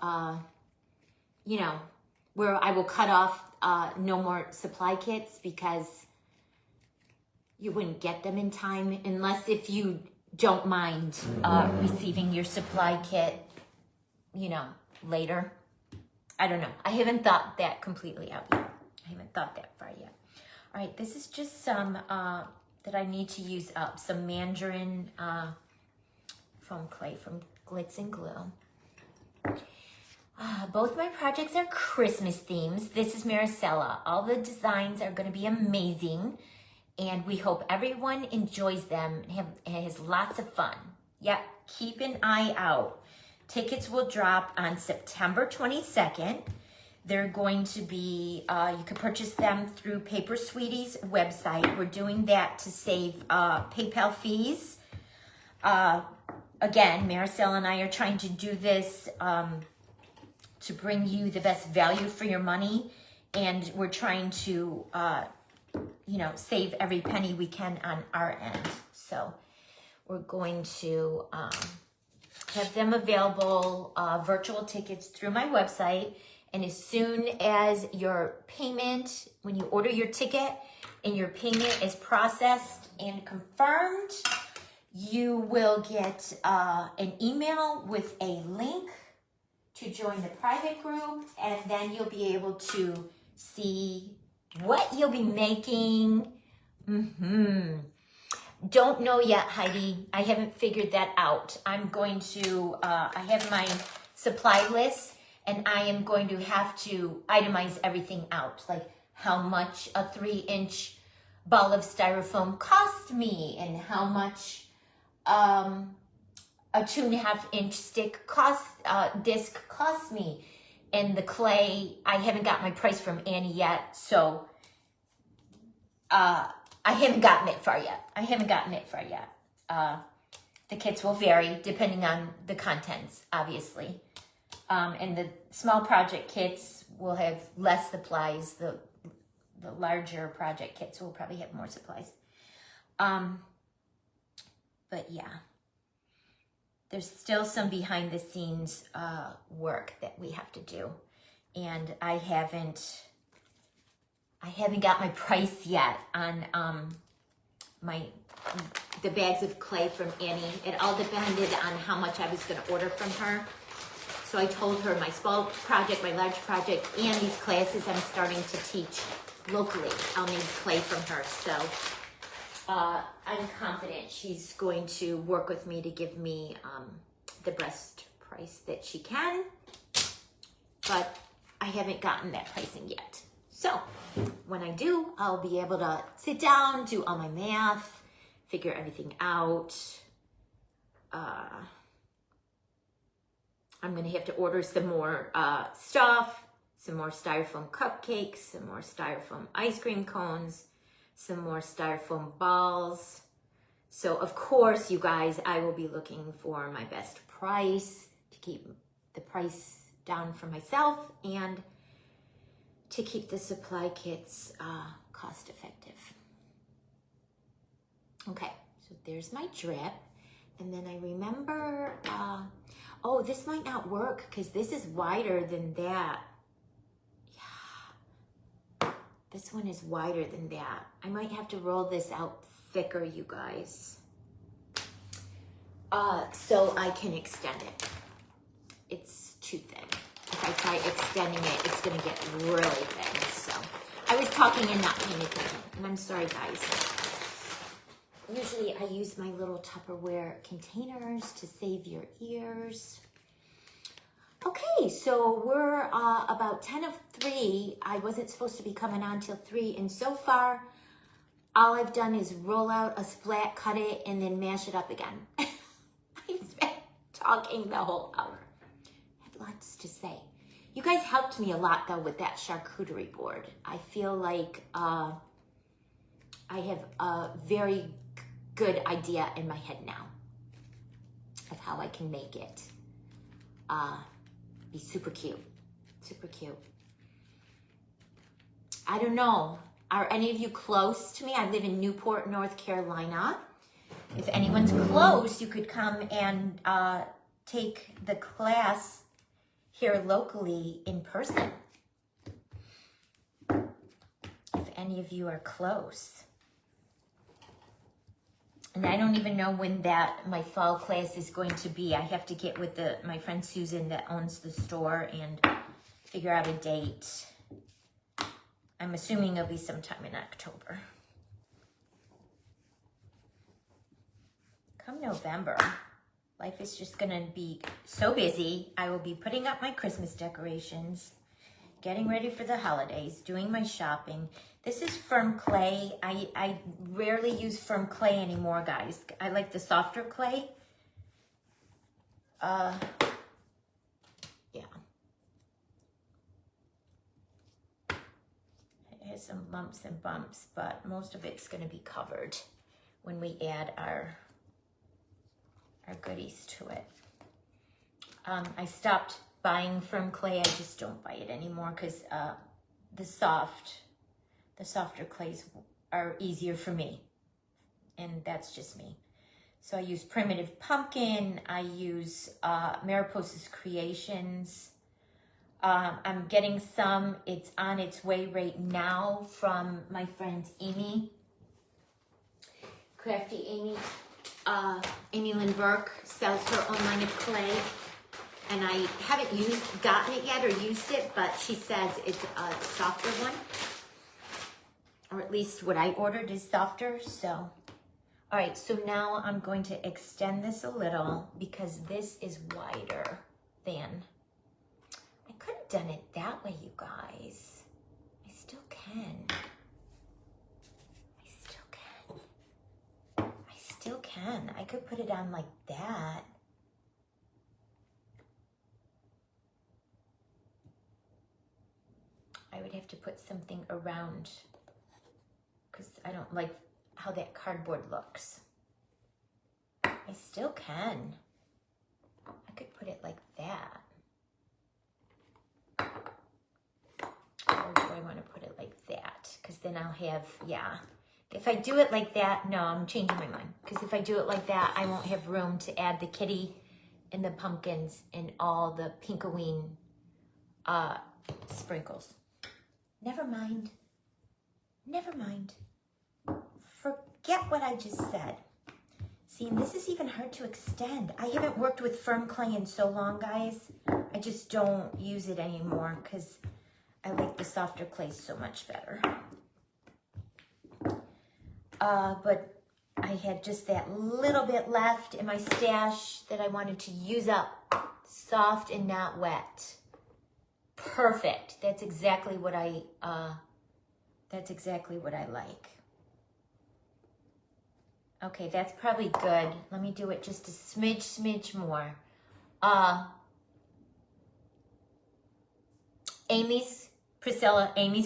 where I will cut off no more supply kits because you wouldn't get them in time unless if you don't mind receiving your supply kit, later. I don't know. I haven't thought that completely out yet. I haven't thought that far yet. All right, this is just some that I need to use up. Some mandarin foam clay from Glitz and Glue. Both my projects are Christmas themes. This is Maricela. All the designs are going to be amazing, and we hope everyone enjoys them and has lots of fun. Yep, keep an eye out. Tickets will drop on September 22nd. They're going to be, you can purchase them through Paper Sweetie's website. We're doing that to save PayPal fees. Again, Maricela and I are trying to do this to bring you the best value for your money, and we're trying to save every penny we can on our end. So we're going to have them available, virtual tickets through my website, and as soon as your payment, when you order your ticket and your payment is processed and confirmed, you will get an email with a link to join the private group, and then you'll be able to see what you'll be making. Don't know yet, Heidi. I haven't figured that out. I'm going to, I have my supply list, and I am going to have to itemize everything out, like how much a 3-inch ball of styrofoam cost me, and how much a 2.5-inch stick disc cost me. And the clay, I haven't got my price from Annie yet, so I haven't gotten it far yet. The kits will vary depending on the contents, obviously. And the small project kits will have less supplies. The larger project kits will probably have more supplies. But yeah, there's still some behind the scenes work that we have to do. And I haven't got my price yet on the bags of clay from Annie. It all depended on how much I was going to order from her. So I told her my small project, my large project, and these classes I'm starting to teach locally, I'll need clay from her. So I'm confident she's going to work with me to give me the best price that she can. But I haven't gotten that pricing yet. So when I do, I'll be able to sit down, do all my math, figure everything out. I'm going to have to order some more stuff, some more styrofoam cupcakes, some more styrofoam ice cream cones, some more styrofoam balls. So of course, you guys, I will be looking for my best price to keep the price down for myself and to keep the supply kits cost effective. Okay, so there's my drip. And then I remember, Oh, this might not work because this is wider than that. Yeah. This one is wider than that. I might have to roll this out thicker, you guys. So I can extend it. It's too thin. If I try extending it, it's gonna get really thin. So I was talking and not paying attention, and I'm sorry, guys. Usually I use my little Tupperware containers to save your ears. Okay, so we're about 10 of 3. I wasn't supposed to be coming on till 3, and so far, all I've done is roll out a splat, cut it, and then mash it up again. I've been talking the whole hour. I had lots to say. You guys helped me a lot, though, with that charcuterie board. I feel like I have a very good idea in my head now of how I can make it be super cute. Super cute. I don't know. Are any of you close to me? I live in Newport, North Carolina. If anyone's close, you could come and take the class here locally in person. If any of you are close. And I don't even know when my fall class is going to be. I have to get with my friend Susan that owns the store and figure out a date. I'm assuming it'll be sometime in October. Come November, life is just gonna be so busy. I will be putting up my Christmas decorations, getting ready for the holidays, doing my shopping. This is firm clay. I rarely use firm clay anymore, guys. I like the softer clay. Yeah. It has some lumps and bumps, but most of it's gonna be covered when we add our goodies to it. I stopped buying firm clay. I just don't buy it anymore because the softer clays are easier for me, and that's just me. So I use Primitive Pumpkin. I use Mariposa's Creations. I'm getting some. It's on its way right now from my friend Amy, Crafty Amy. Amy Lynn Burke sells her own line of clay, and I haven't gotten it yet or used it, but she says it's a softer one, or at least what I ordered is softer. So, all right, so now I'm going to extend this a little because this is wider than, I could have done it that way, you guys. I still can. I could put it on like that. I would have to put something around because I don't like how that cardboard looks. I still can. I could put it like that. Or do I want to put it like that? Because then I'll have, yeah. If I do it like that, no, I'm changing my mind. Because if I do it like that, I won't have room to add the kitty and the pumpkins and all the Pink-o-ween sprinkles. Never mind. Never mind. Forget what I just said. See, and this is even hard to extend. I haven't worked with firm clay in so long, guys. I just don't use it anymore because I like the softer clay so much better. But I had just that little bit left in my stash that I wanted to use up. Soft and not wet. Perfect. That's exactly what I like. Okay, that's probably good. Let me do it just a smidge more. Amy's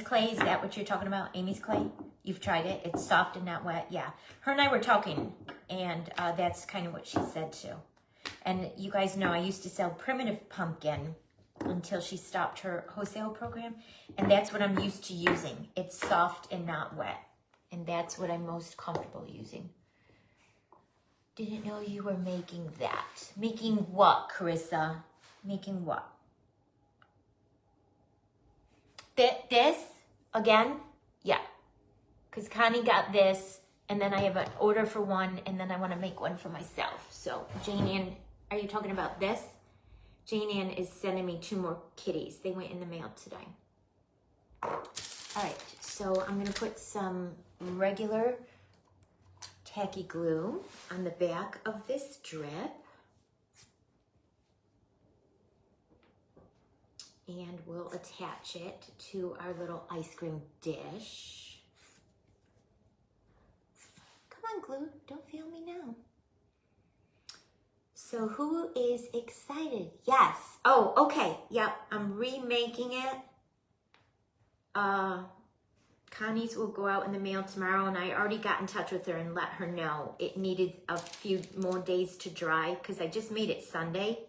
clay, is that what you're talking about? Amy's clay? You've tried it. It's soft and not wet. Yeah. Her and I were talking, and that's kind of what she said too. And you guys know I used to sell Primitive Pumpkin until she stopped her wholesale program, and that's what I'm used to using. It's soft and not wet, and that's what I'm most comfortable using. Didn't know you were making that. Making what, Carissa? Making what? This? Again? Yeah. Because Connie got this, and then I have an order for one, and then I want to make one for myself. So, Jane Ann, are you talking about this? Jane Ann is sending me 2 more kitties. They went in the mail today. All right, so I'm going to put some regular tacky glue on the back of this drip. And we'll attach it to our little ice cream dish. Come on, glue, don't fail me now. So who is excited? Yes. Oh, okay. Yep, I'm remaking it. Connie's will go out in the mail tomorrow, and I already got in touch with her and let her know it needed a few more days to dry because I just made it Sunday.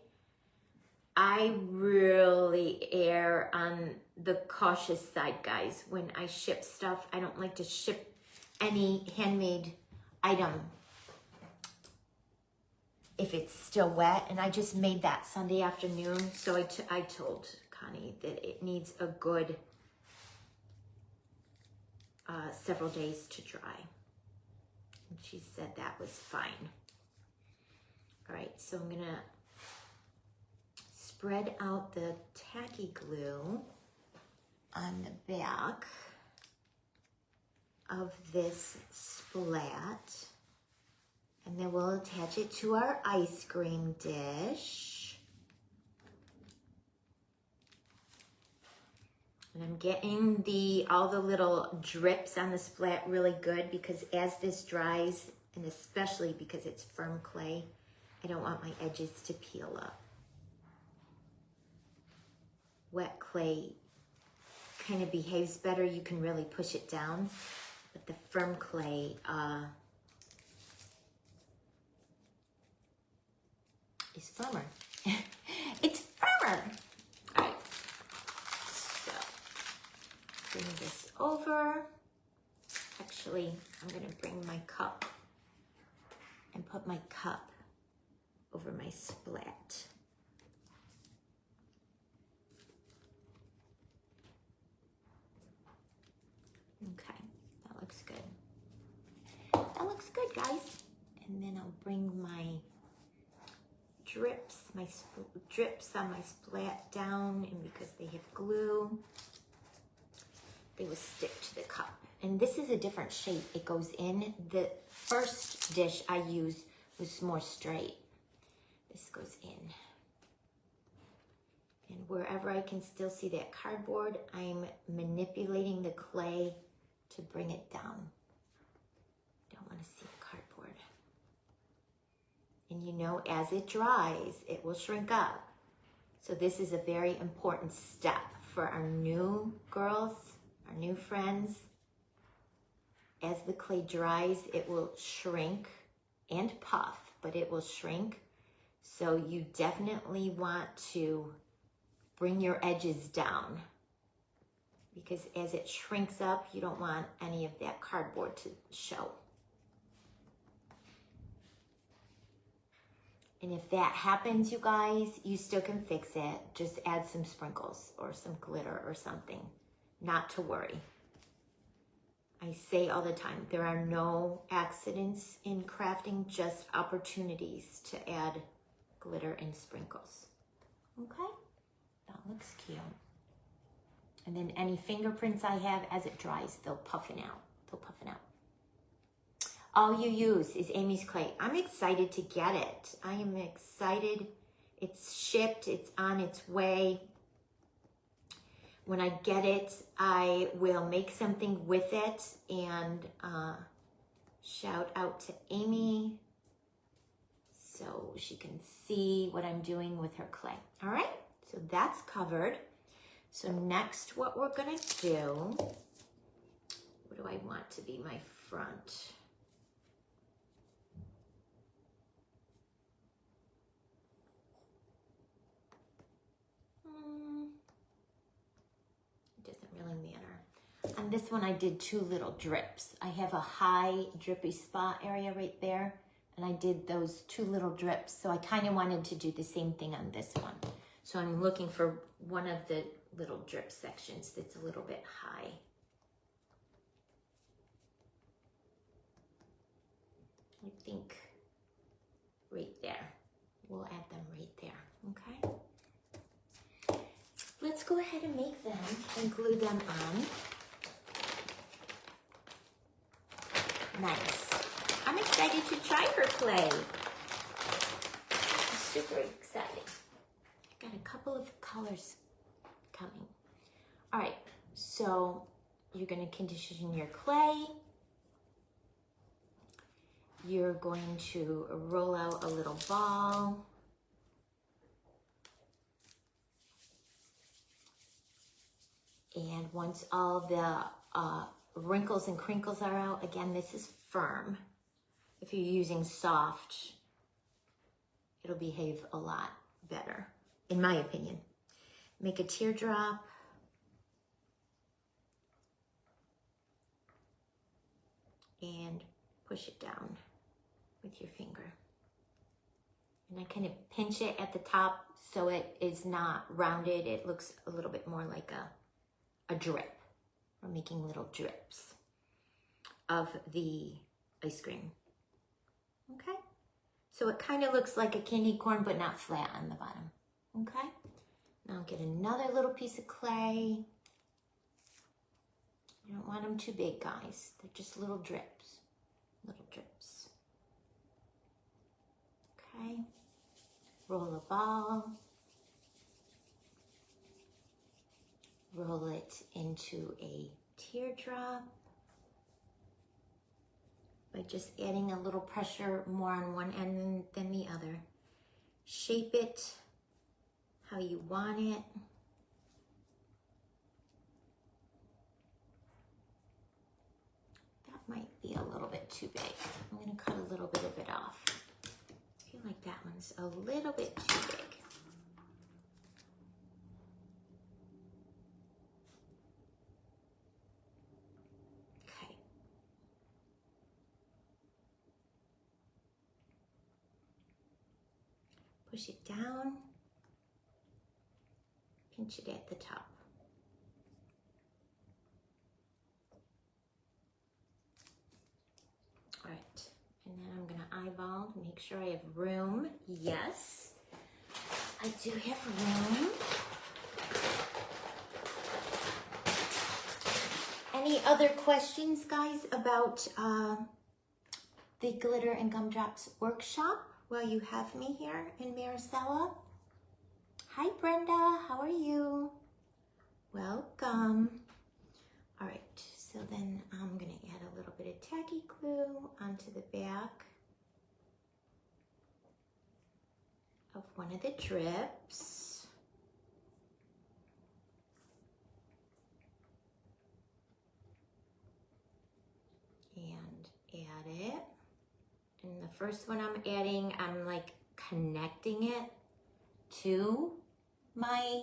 I really err on the cautious side, guys. When I ship stuff, I don't like to ship any handmade item if it's still wet. And I just made that Sunday afternoon. So I told Connie that it needs a good several days to dry. And she said that was fine. All right, so I'm gonna spread out the tacky glue on the back of this splat, and then we'll attach it to our ice cream dish. And I'm getting all the little drips on the splat really good because as this dries, and especially because it's firm clay, I don't want my edges to peel up. Wet clay kind of behaves better. You can really push it down, but the firm clay is firmer. It's firmer. All right, so bring this over. Actually, I'm gonna bring my cup and put my cup over my splat. Okay, that looks good. That looks good, guys. And then I'll bring my drips on my splat down, and because they have glue, they will stick to the cup. And this is a different shape. It goes in. The first dish I used was more straight. This goes in. And wherever I can still see that cardboard, I'm manipulating the clay to bring it down. Don't want to see the cardboard. And you know, as it dries, it will shrink up. So this is a very important step for our new girls, our new friends. As the clay dries, it will shrink and puff, but it will shrink. So you definitely want to bring your edges down, because as it shrinks up, you don't want any of that cardboard to show. And if that happens, you guys, you still can fix it. Just add some sprinkles or some glitter or something. Not to worry. I say all the time, there are no accidents in crafting, just opportunities to add glitter and sprinkles. Okay? That looks cute. And then any fingerprints I have, as it dries, they'll puffin out. They'll puffin out. All you use is Amy's clay. I'm excited to get it. I am excited. It's shipped. It's on its way. When I get it, I will make something with it and shout out to Amy so she can see what I'm doing with her clay. All right, so that's covered. So next, what we're gonna do, what do I want to be my front? It doesn't really matter. On this one, I did 2 little drips. I have a high drippy spot area right there And I did those 2 little drips. So I kind of wanted to do the same thing on this one. So I'm looking for one of the little drip sections that's a little bit high. I think right there. We'll add them right there, okay? Let's go ahead and make them and glue them on. Nice. I'm excited to try her clay. I'm super excited. Got a couple of colors coming. All right, so you're gonna condition your clay. You're going to roll out a little ball. And once all the wrinkles and crinkles are out, again, this is firm. If you're using soft, it'll behave a lot better, in my opinion. Make a teardrop. And push it down with your finger. And I kind of pinch it at the top so it is not rounded. It looks a little bit more like a drip. We're making little drips of the ice cream. Okay? So it kind of looks like a candy corn, but not flat on the bottom. Okay? Now get another little piece of clay. You don't want them too big, guys. They're just little drips. Little drips. Okay. Roll a ball. Roll it into a teardrop by just adding a little pressure more on one end than the other. Shape it how you want it. That might be a little bit too big. I'm going to cut a little bit of it off. I feel like that one's a little bit too big. Okay. Push it down. Pinch it at the top. All right, and then I'm gonna eyeball to make sure I have room. Yes, I do have room. Any other questions, guys, about the Glitter and Gumdrops workshop while you have me here in Maricela? Hi, Brenda, how are you? Welcome. All right, so then I'm gonna add a little bit of tacky glue onto the back of one of the drips. And add it. And the first one I'm adding, I'm like connecting it to my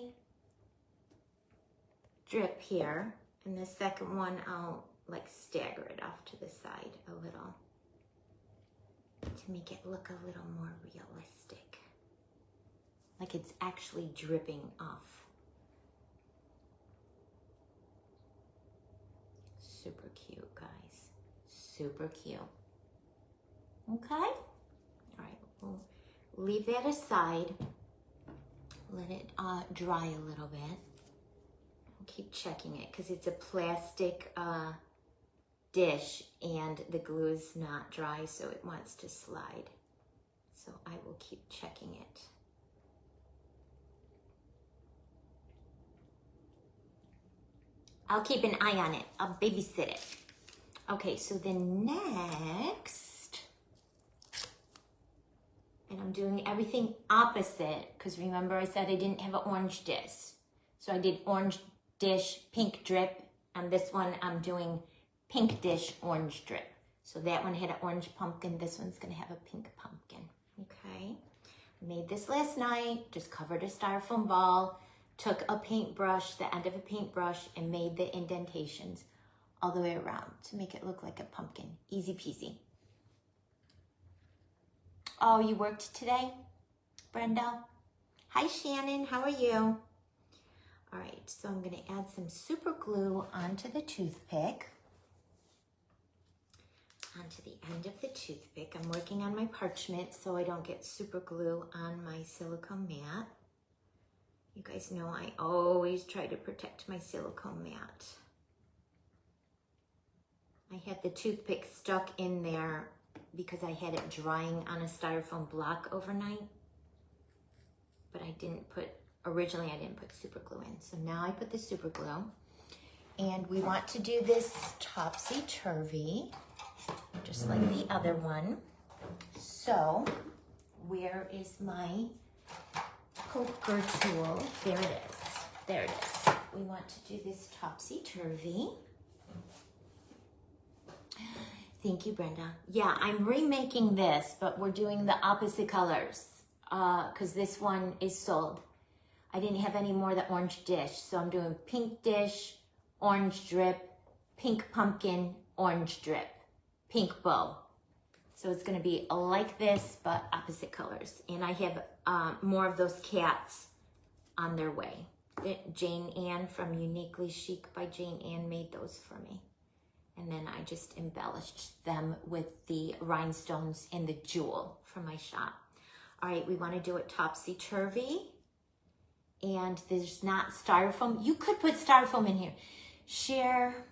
drip here, and the second one I'll like stagger it off to the side a little to make it look a little more realistic, like it's actually dripping off. Super cute, guys, super cute. Okay, all right, we'll leave that aside. Let it dry a little bit. I'll keep checking it because it's a plastic dish and the glue is not dry, so it wants to slide. So I will keep checking it. I'll keep an eye on it. I'll babysit it. Okay, so then next, and I'm doing everything opposite, because remember I said I didn't have an orange dish. So I did orange dish, pink drip. On this one, I'm doing pink dish, orange drip. So that one had an orange pumpkin. This one's gonna have a pink pumpkin, okay? I made this last night, just covered a styrofoam ball, took a paintbrush, the end of a paintbrush, and made the indentations all the way around to make it look like a pumpkin. Easy peasy. Oh, you worked today, Brenda? Hi, Shannon. How are you? All right, so I'm going to add some super glue onto the toothpick. Onto the end of the toothpick. I'm working on my parchment so I don't get super glue on my silicone mat. You guys know I always try to protect my silicone mat. I had the toothpick stuck in there because I had it drying on a styrofoam block overnight. But originally I didn't put super glue in. So now I put the super glue. And we want to do this topsy-turvy, just like the other one. So where is my poker tool? There it is. There it is. We want to do this topsy-turvy. Thank you, Brenda. Yeah, I'm remaking this, but we're doing the opposite colors because this one is sold. I didn't have any more of the orange dish, so I'm doing pink dish, orange drip, pink pumpkin, orange drip, pink bow. So it's gonna be like this, but opposite colors. And I have more of those cats on their way. Jane Ann from Uniquely Chic by Jane Ann made those for me. And then I just embellished them with the rhinestones and the jewel from my shop. All right, we wanna do it topsy-turvy. And there's not styrofoam. You could put styrofoam in here. Share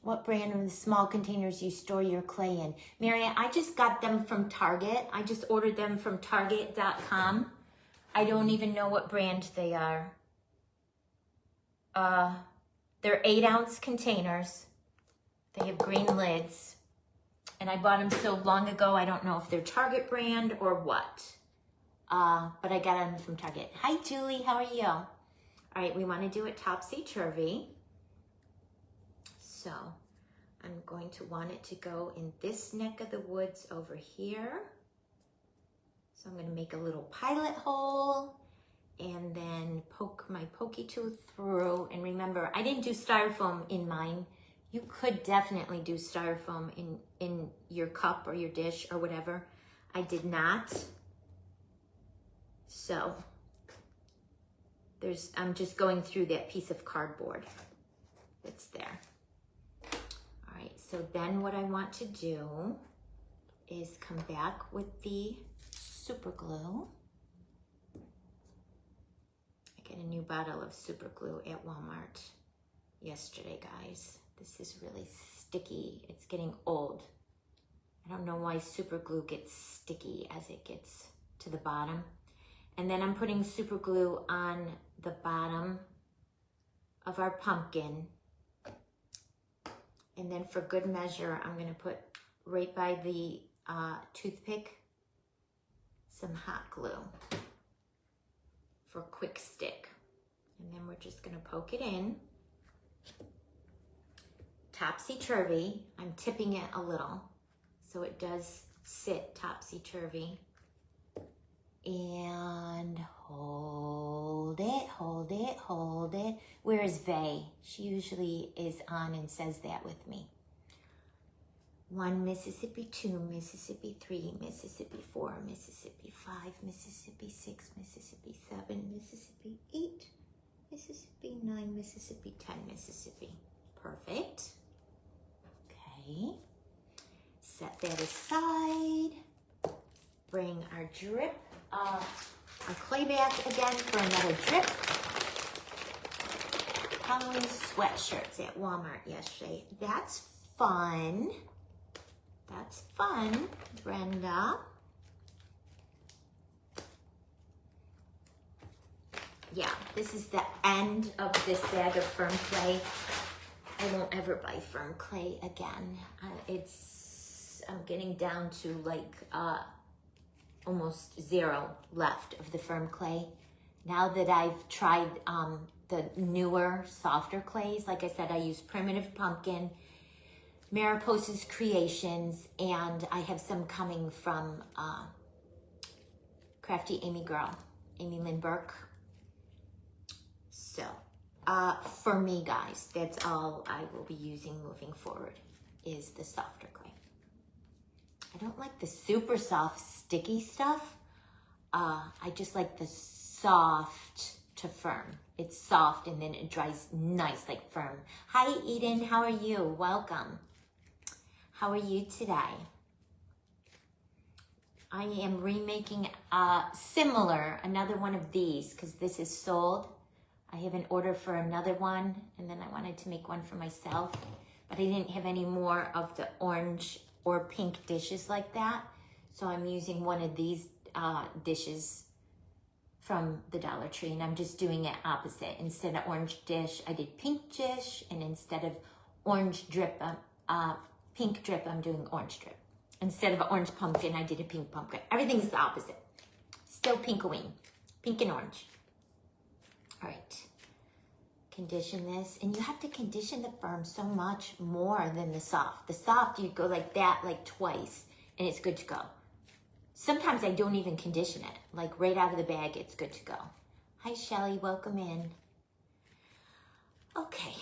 what brand of the small containers you store your clay in. Marianne, I just got them from Target. I just ordered them from Target.com. I don't even know what brand they are. They're 8-ounce containers. They have green lids. And I bought them so long ago, I don't know if they're Target brand or what. But I got them from Target. Hi, Julie, how are you? All right, we want to do it topsy-turvy. So I'm going to want it to go in this neck of the woods over here. So I'm going to make a little pilot hole and then poke my pokey tooth through. And remember, I didn't do styrofoam in mine. You could definitely do styrofoam in your cup or your dish or whatever. I did not. So I'm just going through that piece of cardboard that's there. All right, so then what I want to do is come back with the super glue. I got a new bottle of super glue at Walmart yesterday, guys. This is really sticky. It's getting old. I don't know why super glue gets sticky as it gets to the bottom. And then I'm putting super glue on the bottom of our pumpkin. And then for good measure, I'm gonna put right by the toothpick some hot glue for a quick stick. And then we're just gonna poke it in. Topsy-turvy, I'm tipping it a little so it does sit topsy-turvy. And hold it, hold it, hold it. Where is Vay? She usually is on and says that with me. 1 Mississippi, 2 Mississippi, 3 Mississippi, 4 Mississippi, 5 Mississippi, 6 Mississippi, 7 Mississippi, 8 Mississippi, 9 Mississippi, 10 Mississippi. Perfect. Okay. Set that aside. Bring our drip, our clay back again for another drip. Halloween sweatshirts at Walmart yesterday. That's fun. That's fun, Brenda. Yeah, this is the end of this bag of firm clay. I won't ever buy firm clay again. I'm getting down to like almost 0 left of the firm clay. Now that I've tried the newer, softer clays, like I said, I use Primitive Pumpkin, Mariposa's Creations, and I have some coming from Crafty Amy Girl, Amy Lynn Burke. So, for me, guys, that's all I will be using moving forward, is the softer clay. I don't like the super soft sticky stuff. I just like the soft to firm. It's soft and then it dries nice, like firm. Hi Eden, how are you? Welcome. How are you today? I am remaking another one of these because this is sold. I have an order for another one and then I wanted to make one for myself, but I didn't have any more of the orange or pink dishes like that. So I'm using one of these dishes from the Dollar Tree, and I'm just doing it opposite. Instead of orange dish, I did pink dish, and instead of orange drip, pink drip, I'm doing orange drip. Instead of orange pumpkin, I did a pink pumpkin. Everything's the opposite. Still pink-o-ween, pink and orange. All right, condition this, and you have to condition the firm so much more than the soft. The soft, you go like that, like twice, and it's good to go. Sometimes I don't even condition it. Like right out of the bag, it's good to go. Hi, Shelly, welcome in. Okay.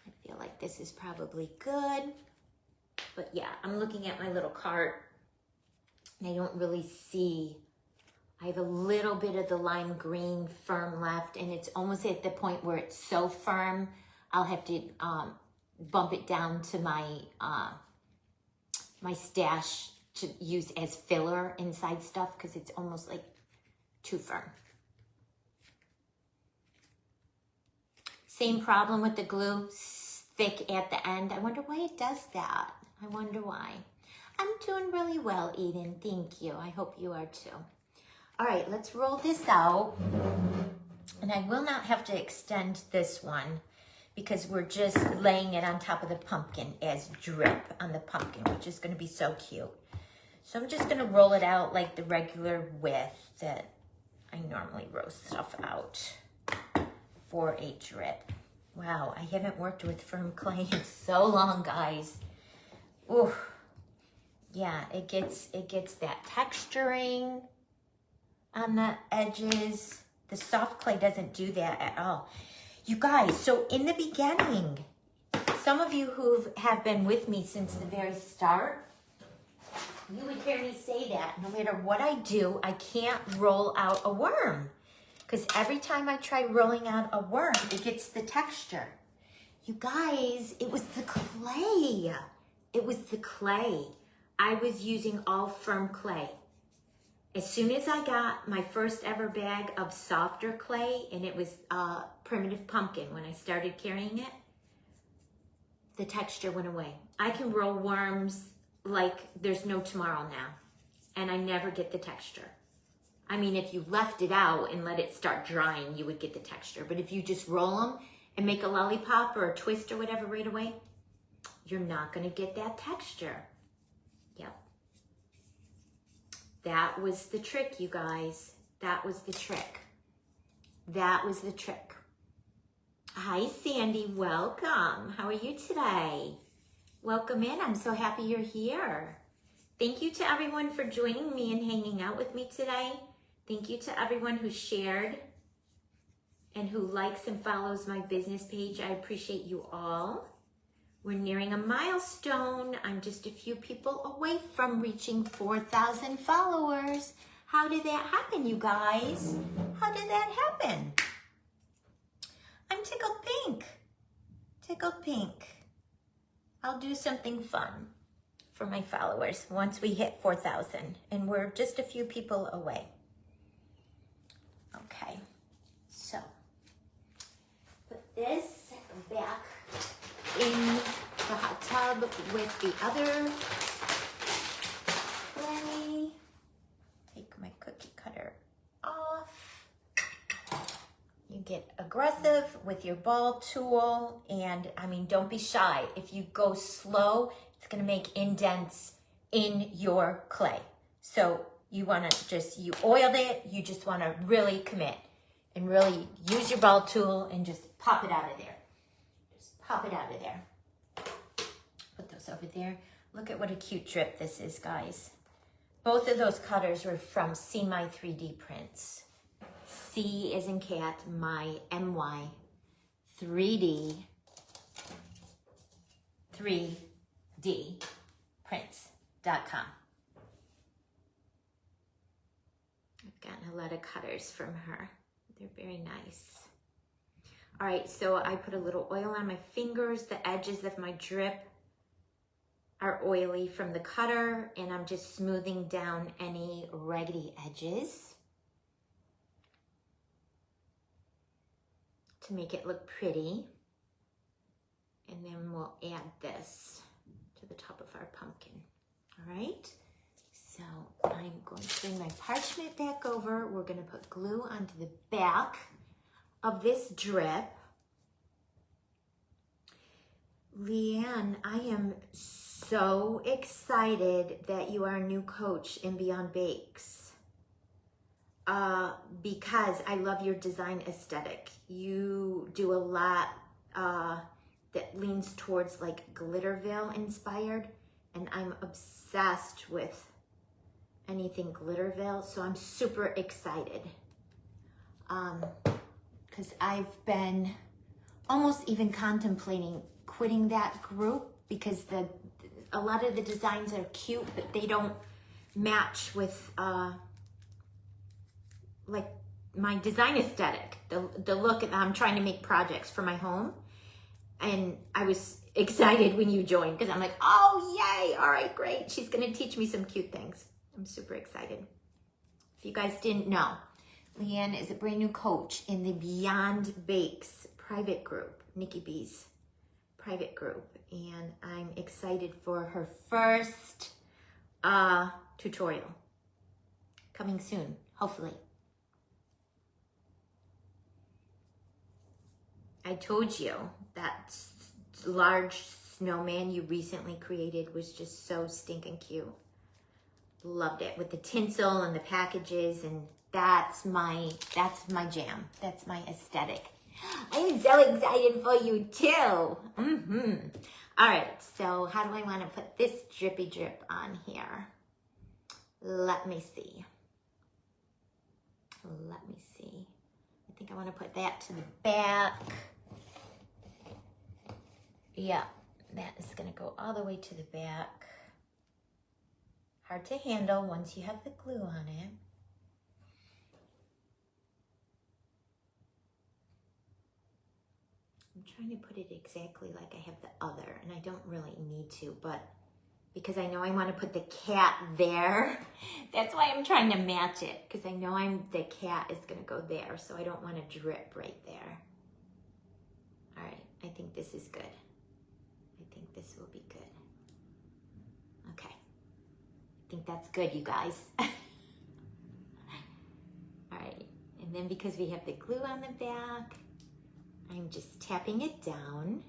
I feel like this is probably good. But yeah, I'm looking at my little cart and I don't really see. I have a little bit of the lime green firm left and it's almost at the point where it's so firm, I'll have to bump it down to my, my stash to use as filler inside stuff because it's almost like too firm. Same problem with the glue, thick at the end. I wonder why it does that. I wonder why. I'm doing really well, Eden. Thank you. I hope you are too. All right, let's roll this out. And I will not have to extend this one because we're just laying it on top of the pumpkin as drip on the pumpkin, which is going to be so cute. So I'm just gonna roll it out like the regular width that I normally roll stuff out for a drip. Wow, I haven't worked with firm clay in so long, guys. Ooh, yeah, it gets that texturing on the edges. The soft clay doesn't do that at all. You guys, so in the beginning, some of you who have been with me since the very start, you would hear me say that no matter what I do, I can't roll out a worm. Because every time I try rolling out a worm, it gets the texture. You guys, it was the clay. It was the clay. I was using all firm clay. As soon as I got my first ever bag of softer clay, and it was primitive pumpkin when I started carrying it, the texture went away. I can roll worms like there's no tomorrow now, and I never get the texture. I mean, if you left it out and let it start drying, you would get the texture. But if you just roll them and make a lollipop or a twist or whatever right away, you're not gonna get that texture. Yep. That was the trick, you guys. That was the trick. That was the trick. Hi, Sandy, welcome. How are you today? Welcome in. I'm so happy you're here. Thank you to everyone for joining me and hanging out with me today. Thank you to everyone who shared and who likes and follows my business page. I appreciate you all. We're nearing a milestone. I'm just a few people away from reaching 4,000 followers. How did that happen, you guys? How did that happen? I'm tickled pink. Tickled pink. I'll do something fun for my followers once we hit 4,000, and we're just a few people away. Okay, so put this back in the hot tub with the other clay. Take my cookie cutter off. You get aggressive with your ball tool, and I mean, don't be shy. If you go slow, it's gonna make indents in your clay. So you wanna you oiled it, you just wanna really commit and really use your ball tool and just pop it out of there. Just pop it out of there. Put those over there. Look at what a cute drip this is, guys. Both of those cutters were from See My 3D Prints. C as in cat, my MY 3D prints. I've gotten a lot of cutters from her. They're very nice. All right, so I put a little oil on my fingers. The edges of my drip are oily from the cutter, and I'm just smoothing down any raggedy edges to make it look pretty. And then we'll add this to the top of our pumpkin. All right, so I'm going to bring my parchment back over. We're gonna put glue onto the back of this drip. Leanne, I am so excited that you are a new coach in Beyond Bakes because I love your design aesthetic. You do a lot that leans towards like Glitterville inspired, and I'm obsessed with anything Glitterville, so I'm super excited because I've been almost even contemplating quitting that group because a lot of the designs are cute, but they don't match with like my design aesthetic, the look that I'm trying to make projects for my home. And I was excited when you joined because I'm like, oh, yay. All right, great. She's going to teach me some cute things. I'm super excited. If you guys didn't know, Leanne is a brand new coach in the Beyond Bakes private group, Nikki B's private group. And I'm excited for her first tutorial coming soon, hopefully. I told you that large snowman you recently created was just so stinking cute. Loved it with the tinsel and the packages, and that's my jam. That's my aesthetic. I'm so excited for you too. All right, so how do I want to put this drippy drip on here? Let me see. I think I want to put that to the back. Yeah, that is going to go all the way to the back. Hard to handle once you have the glue on it. I'm trying to put it exactly like I have the other, and I don't really need to, but because I know I want to put the cat there, that's why I'm trying to match it, because I know the cat is going to go there, so I don't want to drip right there. All right, I think this is good. I think this will be good. Okay. I think that's good, you guys. All right. And then because we have the glue on the back, I'm just tapping it down.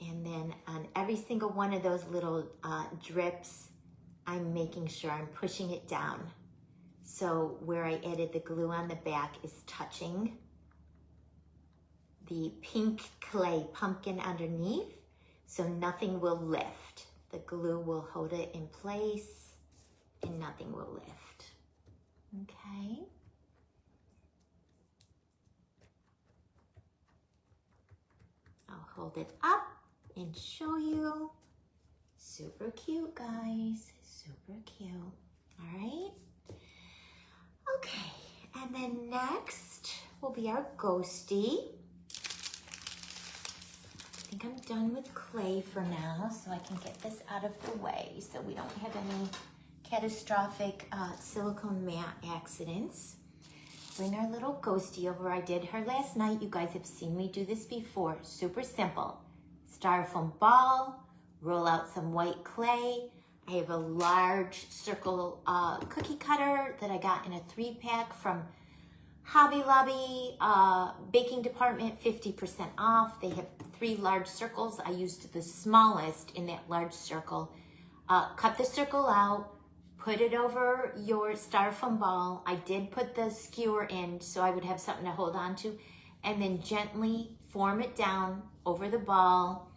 And then on every single one of those little drips, I'm making sure I'm pushing it down. So where I added the glue on the back is touching the pink clay pumpkin underneath, so nothing will lift. The glue will hold it in place and nothing will lift. Okay. I'll hold it up and show you. Super cute, guys. Super cute. All right. Okay, and then next will be our ghosty. I think I'm done with clay for now, so I can get this out of the way so we don't have any catastrophic silicone mat accidents. Bring our little ghosty over. I did her last night. You guys have seen me do this before. Super simple. Styrofoam ball, roll out some white clay. I have a large circle cookie cutter that I got in a 3-pack from Hobby Lobby baking department, 50% off. They have 3 large circles. I used the smallest in that large circle. Cut the circle out, put it over your styrofoam ball. I did put the skewer in so I would have something to hold on to, and then gently form it down over the ball.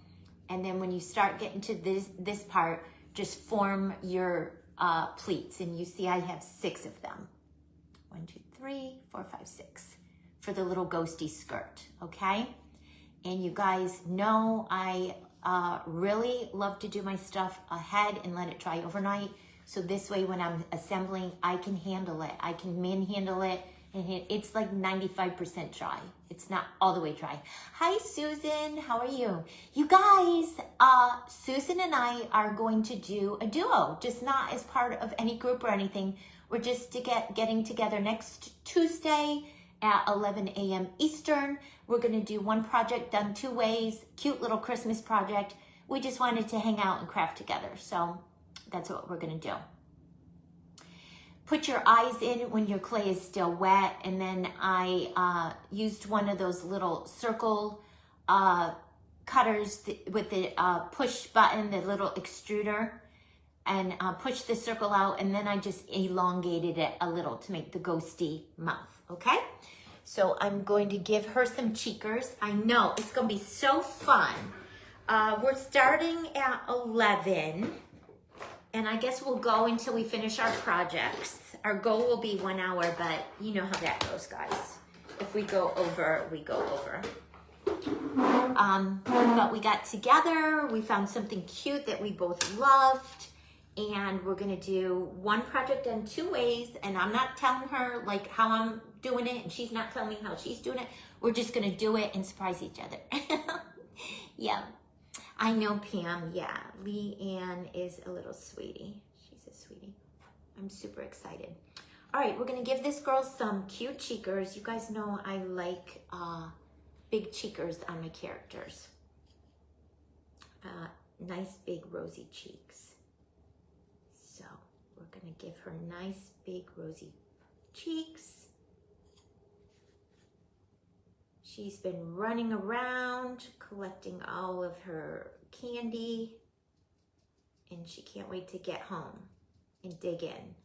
And then when you start getting to this part, just form your pleats. And you see I have 6 of them. 1, 2, 3, 4, 5, 6 for the little ghosty skirt, okay? And you guys know I really love to do my stuff ahead and let it dry overnight. So this way when I'm assembling, I can handle it. I can manhandle it. And it's like 95% dry. It's not all the way dry. Hi, Susan. How are you? You guys, Susan and I are going to do a duo, just not as part of any group or anything. We're just getting together next Tuesday at 11 a.m. Eastern. We're going to do one project done 2 ways, cute little Christmas project. We just wanted to hang out and craft together. So that's what we're going to do. Put your eyes in when your clay is still wet. And then I used one of those little circle cutters with the push button, the little extruder, and push the circle out. And then I just elongated it a little to make the ghosty mouth, okay? So I'm going to give her some cheekers. I know, it's gonna be so fun. We're starting at 11. And I guess we'll go until we finish our projects. Our goal will be 1 hour, but you know how that goes, guys. If we go over, we go over. But we got together, we found something cute that we both loved, and we're gonna do one project in 2 ways, and I'm not telling her like how I'm doing it, and she's not telling me how she's doing it. We're just gonna do it and surprise each other. Yeah. I know Pam, yeah. Lee Ann is a little sweetie. She's a sweetie. I'm super excited. All right, we're gonna give this girl some cute cheekers. You guys know I like big cheekers on my characters. Nice big rosy cheeks. So we're gonna give her nice big rosy cheeks. She's been running around collecting all of her candy, and she can't wait to get home and dig in.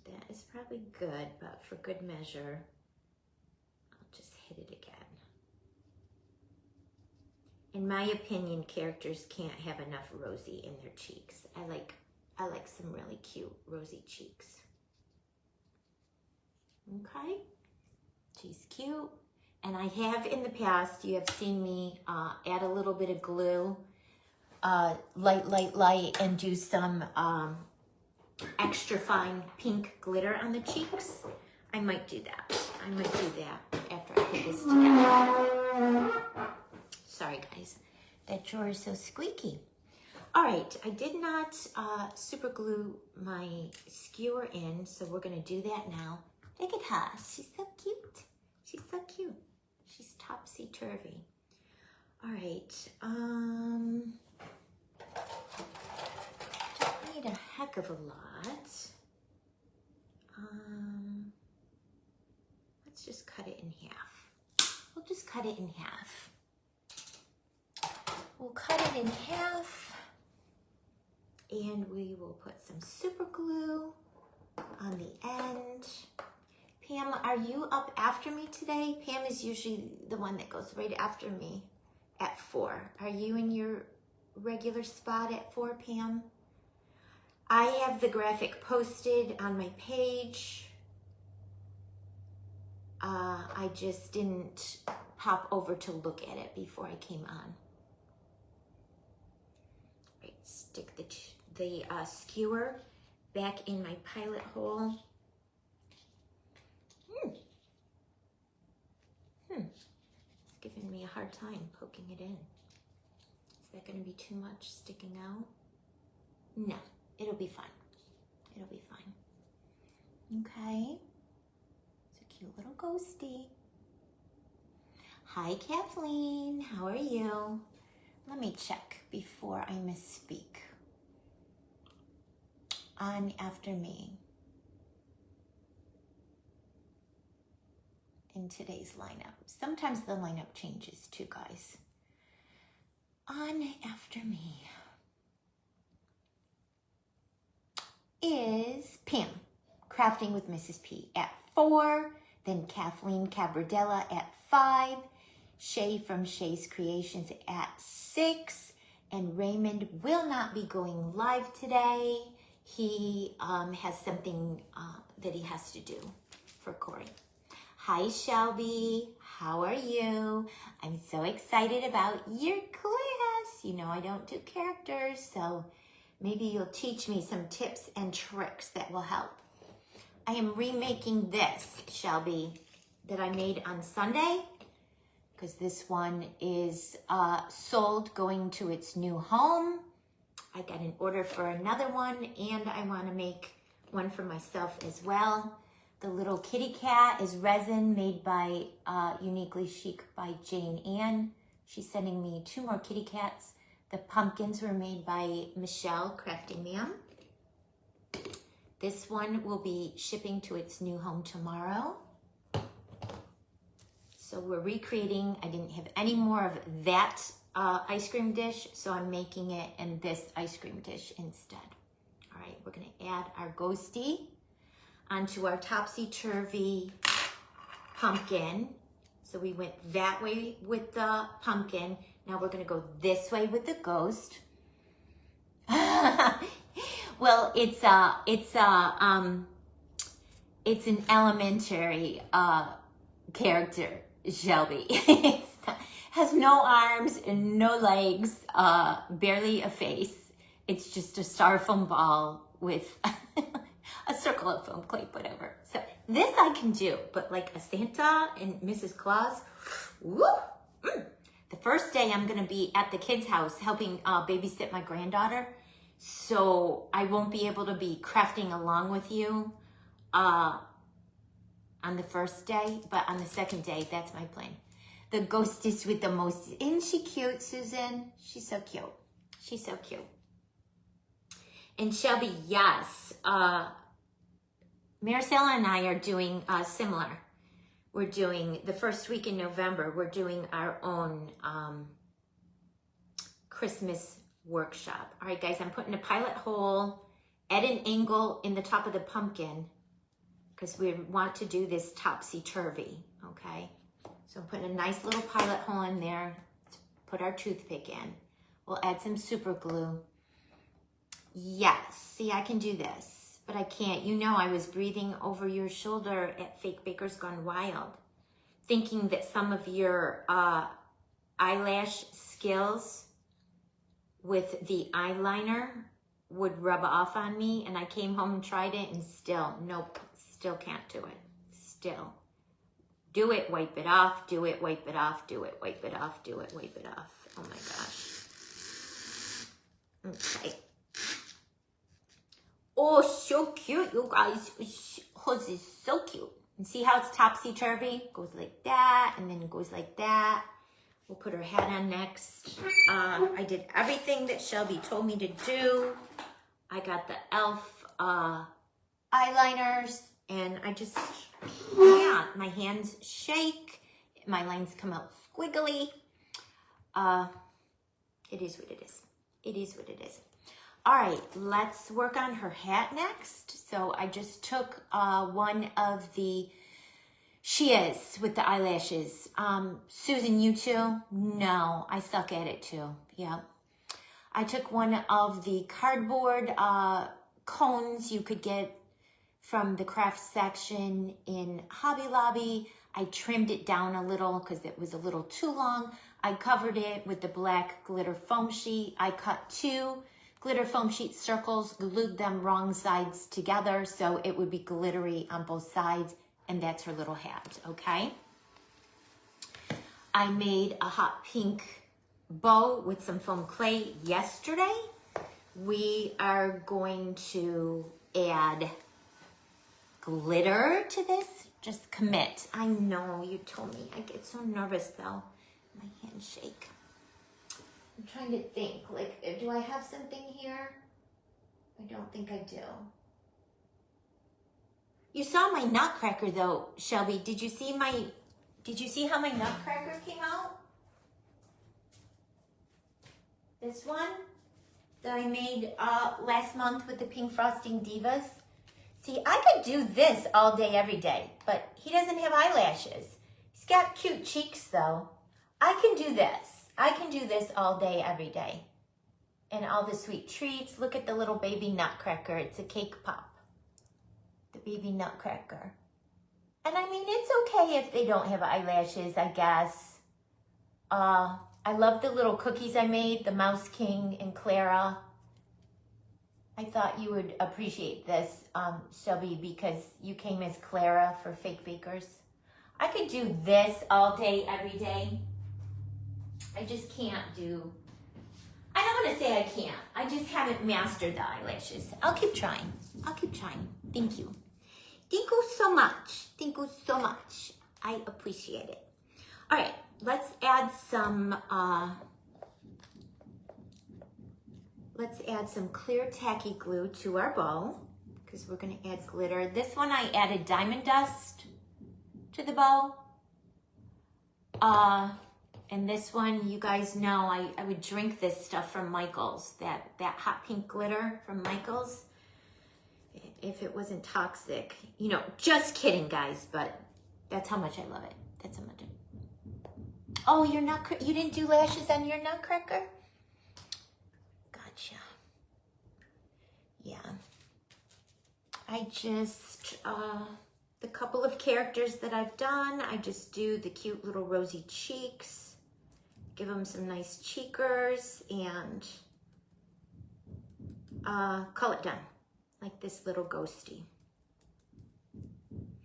That is probably good, but for good measure, I'll just hit it again. In my opinion, characters can't have enough rosy in their cheeks. I like some really cute rosy cheeks. Okay, she's cute. And I have in the past, you have seen me add a little bit of glue, light, and do some extra fine pink glitter on the cheeks. I might do that. I might do that after I put this together. Sorry guys, that drawer is so squeaky. All right, I did not super glue my skewer in, so we're gonna do that now. Look at her, she's so cute. She's so cute. She's Topsy Turvey. All right, don't need a heck of a lot. Let's just cut it in half. We'll just cut it in half. We'll cut it in half, and we will put some super glue on the end. Pam, are you up after me today? Pam is usually the one that goes right after me at 4. Are you in your regular spot at 4, Pam? I have the graphic posted on my page. I just didn't pop over to look at it before I came on. Right, stick the skewer back in my pilot hole. It's giving me a hard time poking it in. Is that going to be too much sticking out? No, it'll be fine. It'll be fine. Okay. It's a cute little ghosty. Hi, Kathleen. How are you? Let me check before I misspeak. On after me. In today's lineup. Sometimes the lineup changes too, guys. On after me is Pam, Crafting with Mrs. P at 4, then Kathleen Cabradella at 5, Shay from Shay's Creations at 6, and Raymond will not be going live today. He has something that he has to do for Corey. Hi, Shelby. How are you? I'm so excited about your class. You know I don't do characters, so maybe you'll teach me some tips and tricks that will help. I am remaking this, Shelby, that I made on Sunday, because this one is sold, going to its new home. I got an order for another one, and I want to make one for myself as well. The little kitty cat is resin made by Uniquely Chic by Jane Ann. She's sending me 2 more kitty cats. The pumpkins were made by Michelle, Crafty Ma'am. This one will be shipping to its new home tomorrow. So we're recreating. I didn't have any more of that ice cream dish, so I'm making it in this ice cream dish instead. All right, we're gonna add our ghosty onto our Topsy Turvey pumpkin. So we went that way with the pumpkin. Now we're gonna go this way with the ghost. Well, it's an elementary character, Shelby. It has no arms and no legs, barely a face. It's just a styrofoam ball with a circle of foam clay, whatever. So this I can do, but like a Santa and Mrs. Claus, woo! The first day I'm gonna be at the kids' house helping babysit my granddaughter. So I won't be able to be crafting along with you on the first day, but on the second day, that's my plan. The ghostess with the most, isn't she cute, Susan? She's so cute. She's so cute. And Shelby, yes, Maricela and I are doing similar. We're doing, the first week in November, we're doing our own Christmas workshop. All right, guys, I'm putting a pilot hole at an angle in the top of the pumpkin because we want to do this topsy-turvy, okay? So I'm putting a nice little pilot hole in there to put our toothpick in. We'll add some super glue. Yes, see, I can do this, but I can't. You know, I was breathing over your shoulder at Fake Bakers Gone Wild, thinking that some of your eyelash skills with the eyeliner would rub off on me, and I came home and tried it, and still, nope, still can't do it. Still. Do it, wipe it off, do it, wipe it off, do it, wipe it off, do it, wipe it off. Oh my gosh. Okay. Oh, so cute, you guys. Hers is so cute. And see how it's topsy-turvy? Goes like that, and then it goes like that. We'll put her hat on next. I did everything that Shelby told me to do. I got the e.l.f. eyeliners, and I just, yeah, my hands shake. My lines come out squiggly. It is what it is. It is what it is. All right, let's work on her hat next. So I just took one of the, she is with the eyelashes. Susan, you too? No, I suck at it too. Yeah. I took one of the cardboard cones you could get from the craft section in Hobby Lobby. I trimmed it down a little because it was a little too long. I covered it with the black glitter foam sheet. I cut 2 glitter foam sheet circles, glued them wrong sides together so it would be glittery on both sides, and that's her little hat, okay? I made a hot pink bow with some foam clay yesterday. We are going to add glitter to this. Just commit. I know, you told me. I get so nervous though. My hands shake. I'm trying to think, like, do I have something here? I don't think I do. You saw my nutcracker though, Shelby. Did you see how my nutcracker came out? This one that I made last month with the pink frosting divas. See, I could do this all day, every day, but he doesn't have eyelashes. He's got cute cheeks though. I can do this. I can do this all day, every day. And all the sweet treats. Look at the little baby nutcracker. It's a cake pop. The baby nutcracker. And I mean, it's okay if they don't have eyelashes, I guess. I love the little cookies I made, the Mouse King and Clara. I thought you would appreciate this, Shelby, because you came as Clara for Fake Bakers. I could do this all day, every day. I just can't do, I don't want to say I can't. I just haven't mastered the eyelashes. I'll keep trying. I'll keep trying. Thank you. Thank you so much. Thank you so much. I appreciate it. All right, let's add some clear tacky glue to our bow because we're going to add glitter. This one I added diamond dust to the bow. And this one, you guys know, I would drink this stuff from Michael's, that hot pink glitter from Michael's. If it wasn't toxic, you know, just kidding, guys, but that's how much I love it. That's how much. Oh, you didn't do lashes on your nutcracker? Gotcha. Yeah. I just, the couple of characters that I've done, I just do the cute little rosy cheeks, give them some nice cheekers, and call it done. Like this little ghosty.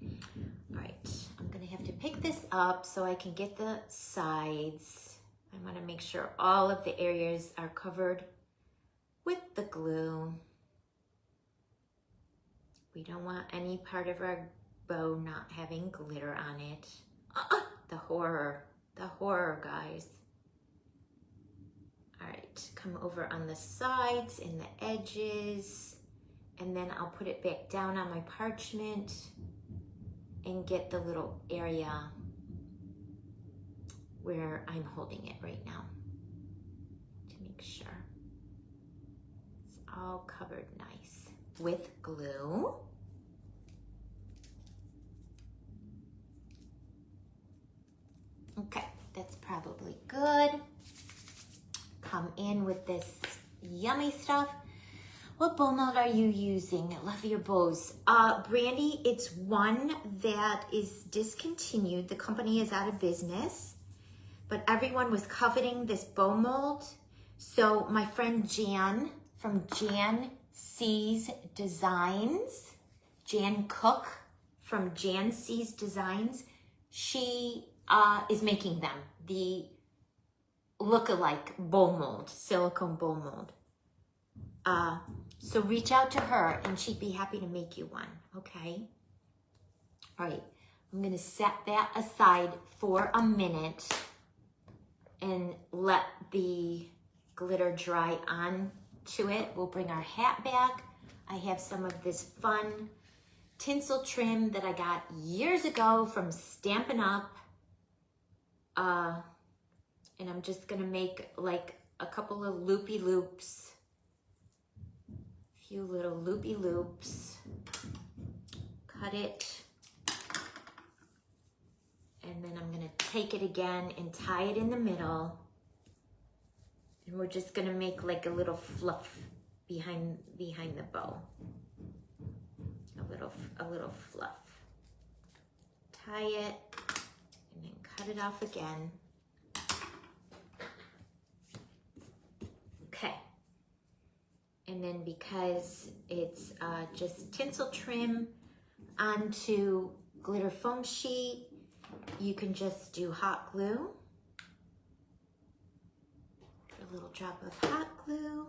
All right, I'm gonna have to pick this up so I can get the sides. I wanna make sure all of the areas are covered with the glue. We don't want any part of our bow not having glitter on it. The horror, guys. All right, come over on the sides and the edges. And then I'll put it back down on my parchment and get the little area where I'm holding it right now to make sure it's all covered nice with glue. Okay, that's probably good. Come in with this yummy stuff. What bow mold are you using? I love your bows. Brandy, it's one that is discontinued. The company is out of business, but everyone was coveting this bow mold. So my friend Jan from Jan C's Designs, Jan Cook from Jan C's Designs, she is making them, the look-alike bow mold, silicone bow mold. So reach out to her and she'd be happy to make you one, okay? All right, I'm gonna set that aside for a minute and let the glitter dry on to it. We'll bring our hat back. I have some of this fun tinsel trim that I got years ago from Stampin' Up. And I'm just gonna make like a couple of loopy loops. Few little loopy loops, cut it, and then I'm gonna take it again and tie it in the middle, and we're just gonna make like a little fluff behind the bow, a little fluff. Tie it and then cut it off again. Okay. And then because it's just tinsel trim onto glitter foam sheet, you can just do hot glue. A little drop of hot glue,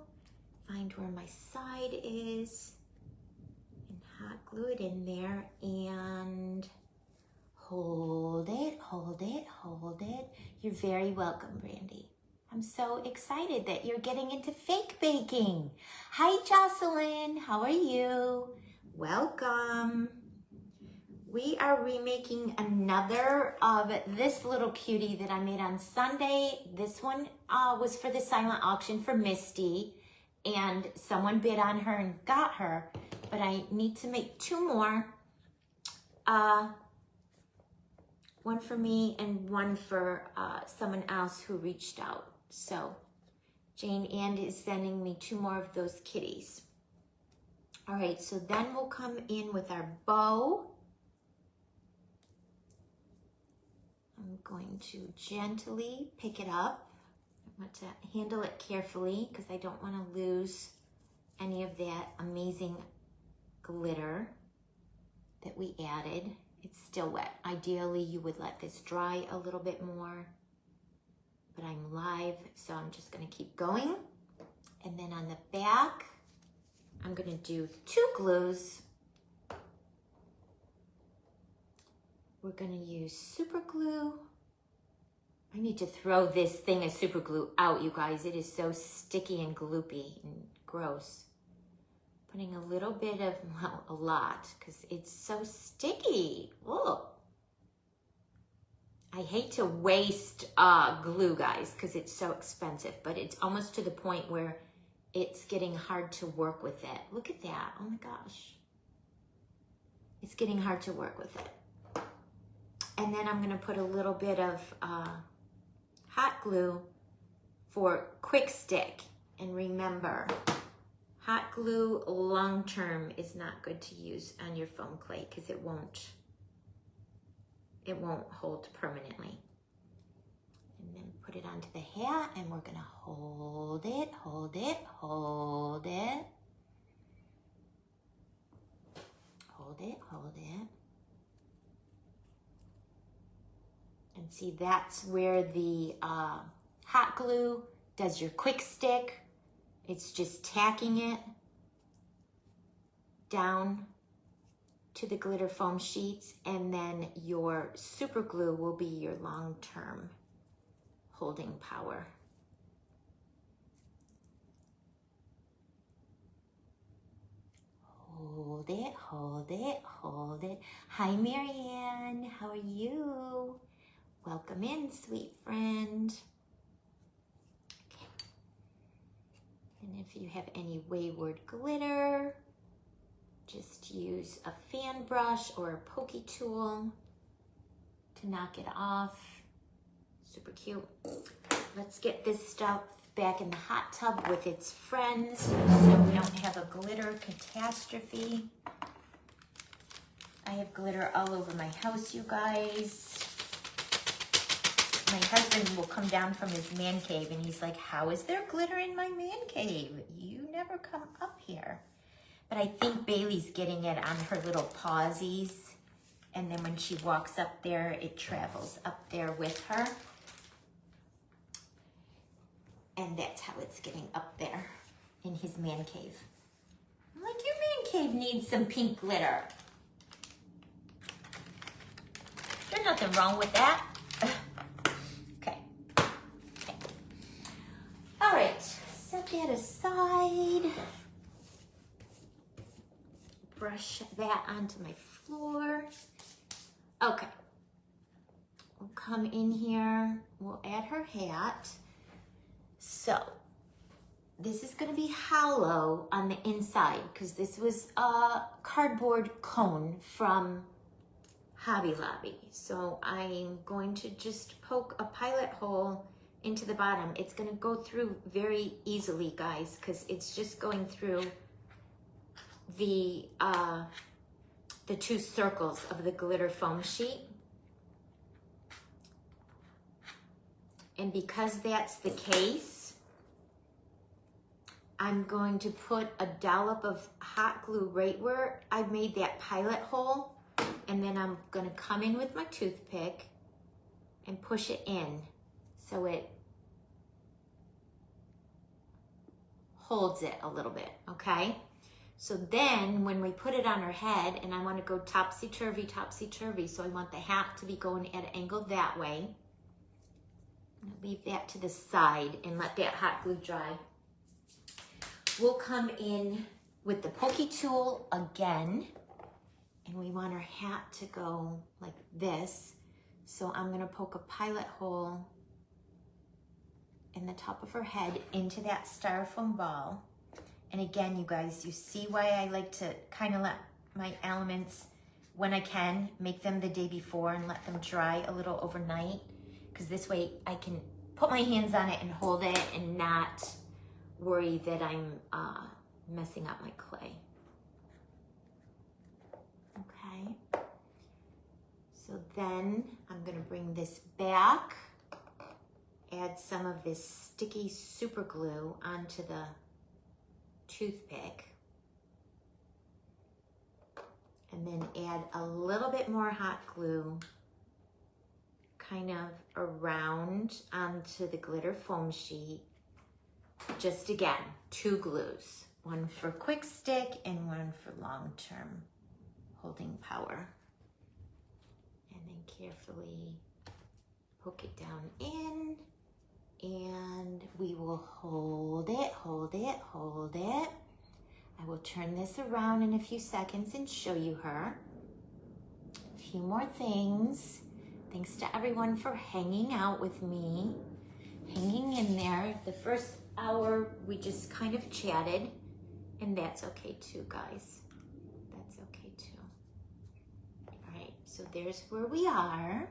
find where my side is, and hot glue it in there, and hold it, hold it, hold it. You're very welcome, Brandy. I'm so excited that you're getting into fake baking. Hi, Jocelyn. How are you? Welcome. We are remaking another of this little cutie that I made on Sunday. This one was for the silent auction for Misty, and someone bid on her and got her, but I need to make two more. One for me and one for someone else who reached out. So Jane Ann is sending me two more of those kitties. All right, so then we'll come in with our bow. I'm going to gently pick it up. I want to handle it carefully because I don't want to lose any of that amazing glitter that we added. It's still wet. Ideally, you would let this dry a little bit more, but I'm live, so I'm just gonna keep going. And then on the back, I'm gonna do 2 glues. We're gonna use super glue. I need to throw this thing of super glue out, you guys. It is so sticky and gloopy and gross. Putting a little bit of, well, a lot, because it's so sticky. Whoa. I hate to waste glue, guys, because it's so expensive, but it's almost to the point where it's getting hard to work with it. Look at that. Oh my gosh. It's getting hard to work with it. And then I'm going to put a little bit of hot glue for quick stick. And remember, hot glue long term is not good to use on your foam clay because it won't hold permanently. And then put it onto the hat, and we're gonna hold it, hold it, hold it. Hold it, hold it. And see, that's where the hot glue does your quick stick. It's just tacking it down to the glitter foam sheets, and then your super glue will be your long-term holding power. Hold it, hold it, hold it. Hi, Marianne, how are you? Welcome in, sweet friend. Okay. And if you have any wayward glitter, just use a fan brush or a pokey tool to knock it off. Super cute. Let's get this stuff back in the hot tub with its friends so we don't have a glitter catastrophe. I have glitter all over my house, you guys. My husband will come down from his man cave and he's like, how is there glitter in my man cave? You never come up here. But I think Bailey's getting it on her little pawsies. And then when she walks up there, it travels up there with her. And that's how it's getting up there in his man cave. I'm like, your man cave needs some pink glitter. There's nothing wrong with that. Okay. Okay. All right, set that aside. Brush that onto my floor. Okay. We'll come in here. We'll add her hat. So, this is going to be hollow on the inside because this was a cardboard cone from Hobby Lobby. So, I'm going to just poke a pilot hole into the bottom. It's going to go through very easily, guys, because it's just going through the 2 circles of the glitter foam sheet. And because that's the case, I'm going to put a dollop of hot glue right where I made that pilot hole, and then I'm going to come in with my toothpick and push it in so it holds it a little bit, okay? So then when we put it on her head, and I want to go topsy-turvy, so I want the hat to be going at an angle that way. I'm going to leave that to the side and let that hot glue dry. We'll come in with the pokey tool again, and we want our hat to go like this. So I'm going to poke a pilot hole in the top of her head into that styrofoam ball. And again, you guys, you see why I like to kind of let my elements, when I can, make them the day before and let them dry a little overnight. Because this way I can put my hands on it and hold it and not worry that I'm messing up my clay. Okay. So then I'm gonna bring this back, add some of this sticky super glue onto the toothpick, and then add a little bit more hot glue kind of around onto the glitter foam sheet. Just again, 2 glues, one for quick stick and one for long-term holding power. And then carefully poke it down in, and we will hold it, hold it, hold it. I will turn this around in a few seconds and show you her. A few more things. Thanks to everyone for hanging out with me, hanging in there. The first hour we just kind of chatted, and that's okay too, guys. That's okay too. All right, so there's where we are.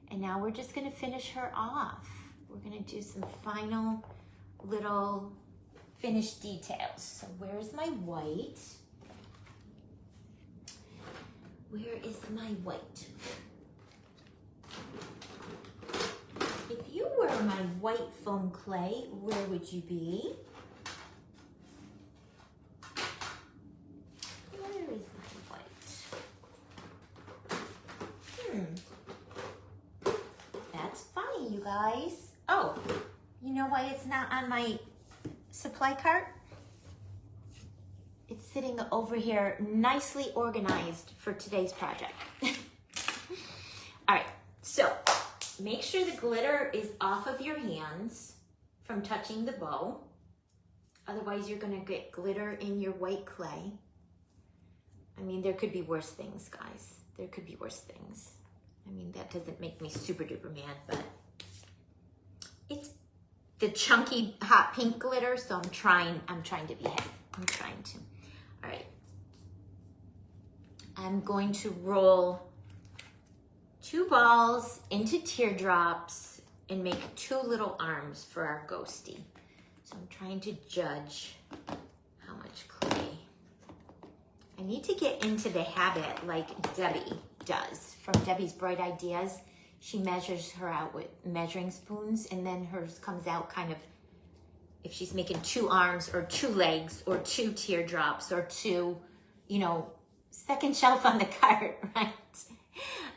And now we're just gonna finish her off. We're gonna do some final little finished details. So where's my white? Where is my white? If you were my white foam clay, where would you be? Where is my white? That's funny, you guys. Oh, you know why it's not on my supply cart? It's sitting over here nicely organized for today's project. All right, so make sure the glitter is off of your hands from touching the bow. Otherwise, you're gonna get glitter in your white clay. I mean, there could be worse things, guys. There could be worse things. I mean, that doesn't make me super duper mad, but it's the chunky hot pink glitter, so I'm trying to behave. I'm trying to. All right. I'm going to roll 2 balls into teardrops and make 2 little arms for our ghostie. So I'm trying to judge how much clay. I need to get into the habit like Debbie does from Debbie's Bright Ideas. She measures her out with measuring spoons, and then hers comes out kind of, if she's making 2 arms or 2 legs or 2 teardrops or 2, you know, second shelf on the cart, right?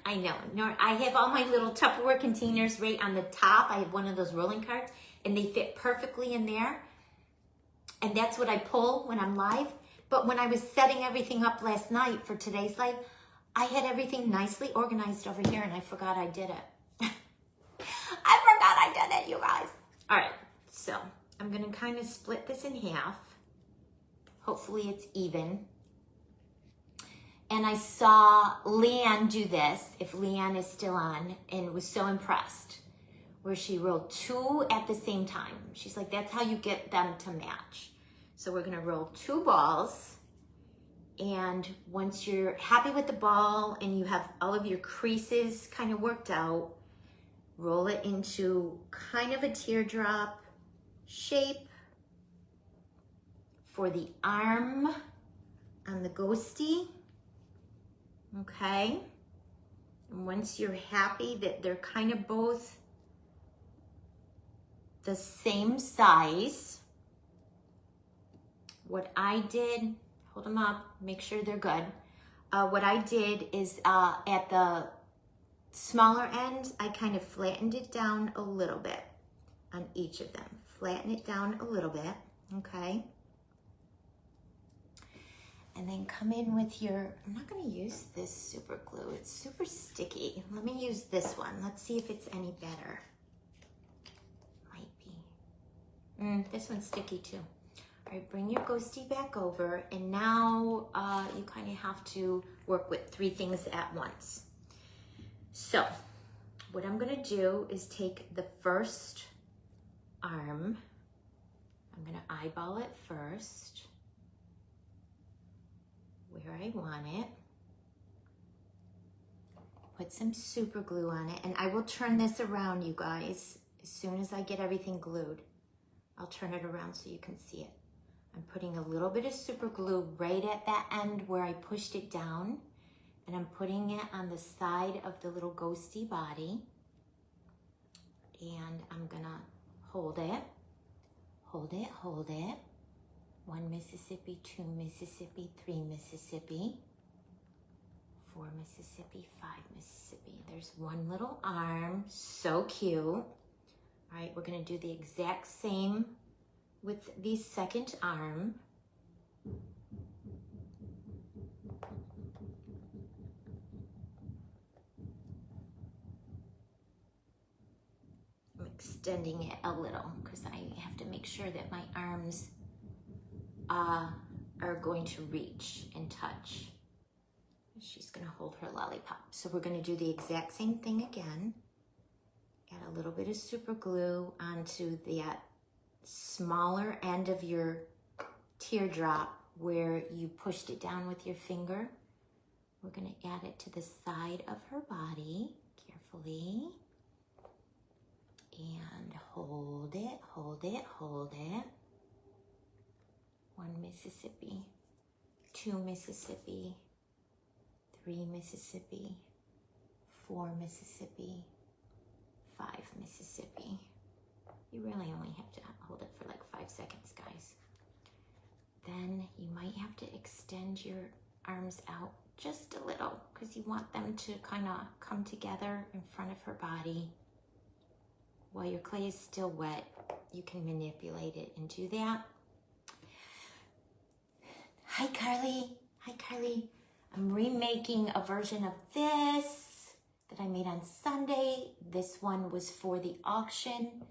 I know. I have all my little Tupperware containers right on the top. I have one of those rolling carts, and they fit perfectly in there. And that's what I pull when I'm live. But when I was setting everything up last night for today's live, I had everything nicely organized over here, and I forgot I did it. I forgot I did it, you guys. All right, so I'm gonna kind of split this in half. Hopefully it's even. And I saw Leanne do this, if Leanne is still on, and was so impressed, where she rolled 2 at the same time. She's like, that's how you get them to match. So we're gonna roll 2 balls, and once you're happy with the ball and you have all of your creases kind of worked out, roll it into kind of a teardrop shape for the arm on the ghostie. Okay, and once you're happy that they're kind of both the same size, what I did, hold them up, make sure they're good. What I did is at the smaller end, I kind of flattened it down a little bit on each of them. Flatten it down a little bit, okay? And then come in with your, I'm not gonna use this super glue. It's super sticky. Let me use this one. Let's see if it's any better. Might be. This one's sticky too. All right, bring your ghostie back over. And now you kind of have to work with 3 things at once. So what I'm gonna do is take the first arm. I'm gonna eyeball it first, where I want it. Put some super glue on it, and I will turn this around, you guys. As soon as I get everything glued, I'll turn it around so you can see it. I'm putting a little bit of super glue right at that end where I pushed it down, And I'm putting it on the side of the little ghosty body. And I'm gonna hold it, hold it, hold it. 1 Mississippi, 2 Mississippi, 3 Mississippi, 4 Mississippi, 5 Mississippi. There's one little arm, so cute. All right, we're gonna do the exact same with the second arm. I'm extending it a little because I have to make sure that my arms are going to reach and touch. She's gonna hold her lollipop. So we're gonna do the exact same thing again. Add a little bit of super glue onto that smaller end of your teardrop where you pushed it down with your finger. We're gonna add it to the side of her body carefully. And hold it, hold it, hold it. 1 Mississippi, 2 Mississippi, 3 Mississippi, 4 Mississippi, 5 Mississippi. You really only have to hold it for like 5 seconds, guys. Then you might have to extend your arms out just a little because you want them to kind of come together in front of her body. While your clay is still wet, you can manipulate it and do that. Hi, Carly. Hi, Carly. I'm remaking a version of this that I made on Sunday. This one was for the auction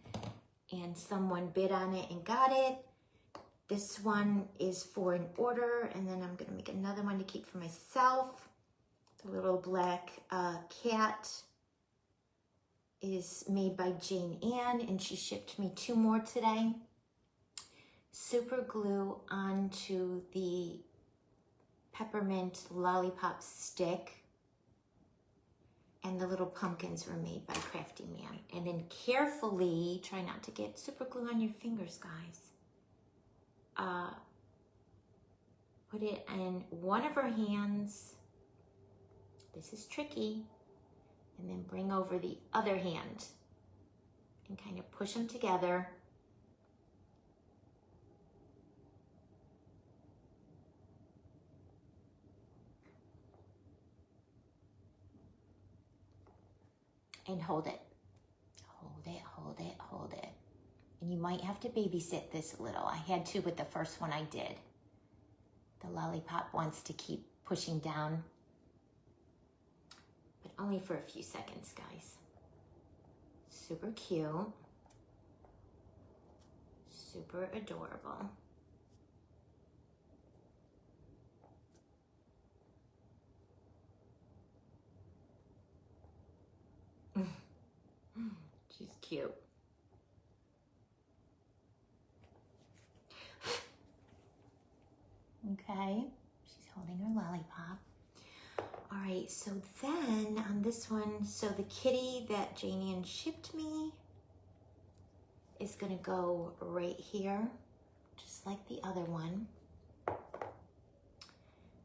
and someone bid on it and got it. This one is for an order, and then I'm gonna make another one to keep for myself. The little black cat is made by Jane Ann, and she shipped me 2 more today. Super glue onto the peppermint lollipop stick, and the little pumpkins were made by Crafty Man. And then carefully, try not to get super glue on your fingers, guys. Put it in one of her hands. This is tricky. And then bring over the other hand and kind of push them together. And hold it. Hold it, hold it, hold it. And you might have to babysit this a little. I had to with the first one I did. The lollipop wants to keep pushing down, but only for a few seconds, guys. Super cute. Super adorable. She's cute. Okay, she's holding her lollipop. All right, so then on this one, so the kitty that Janie Ann shipped me is gonna go right here, just like the other one.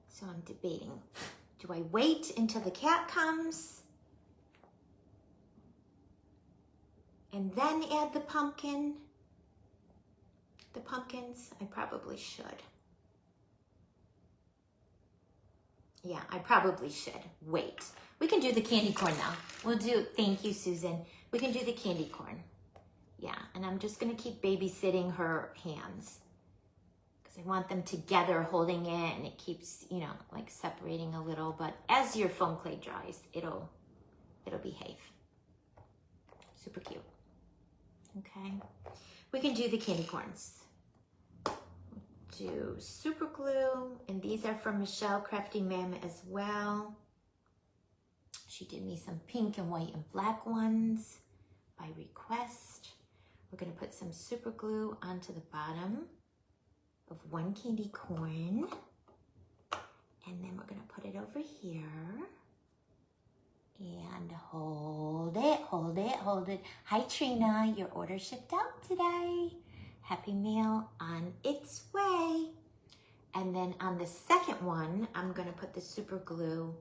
So I'm debating, do I wait until the cat comes and then add the pumpkins? I probably should. Yeah, I probably should wait. We can do the candy corn now. We'll do, thank you, Susan. We can do the candy corn. Yeah, and I'm just gonna keep babysitting her hands because I want them together holding it, and it keeps, you know, like separating a little, but as your foam clay dries, it'll behave. Super cute. Okay, we can do the candy corns. Do super glue, and these are from Michelle Crafty Ma'am as well. She did me some pink and white and black ones by request. We're gonna put some super glue onto the bottom of one candy corn, and then we're gonna put it over here and hold it, hold it, hold it. Hi Trina, your order shipped out today. Happy mail on its way. And then on the second one, I'm gonna put the super glue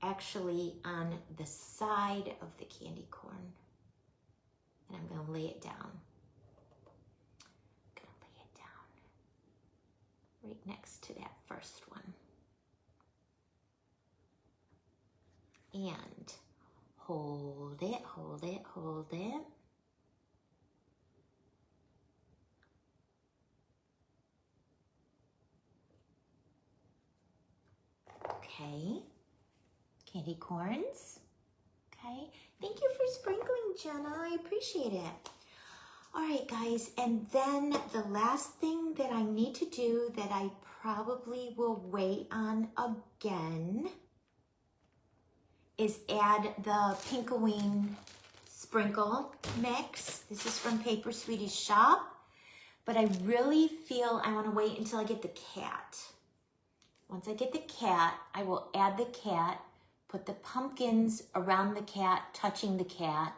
actually on the side of the candy corn. And I'm gonna lay it down. I'm gonna lay it down right next to that first one. And hold it, hold it, hold it. Okay, candy corns. Okay, thank you for sprinkling, Jenna. I appreciate it. All right, guys, and then the last thing that I need to do that I probably will wait on again is add the Pink-o-ween sprinkle mix. This is from Paper Sweetie's shop, but I really feel I want to wait until I get the cat. Once I get the cat, I will add the cat, put the pumpkins around the cat, touching the cat,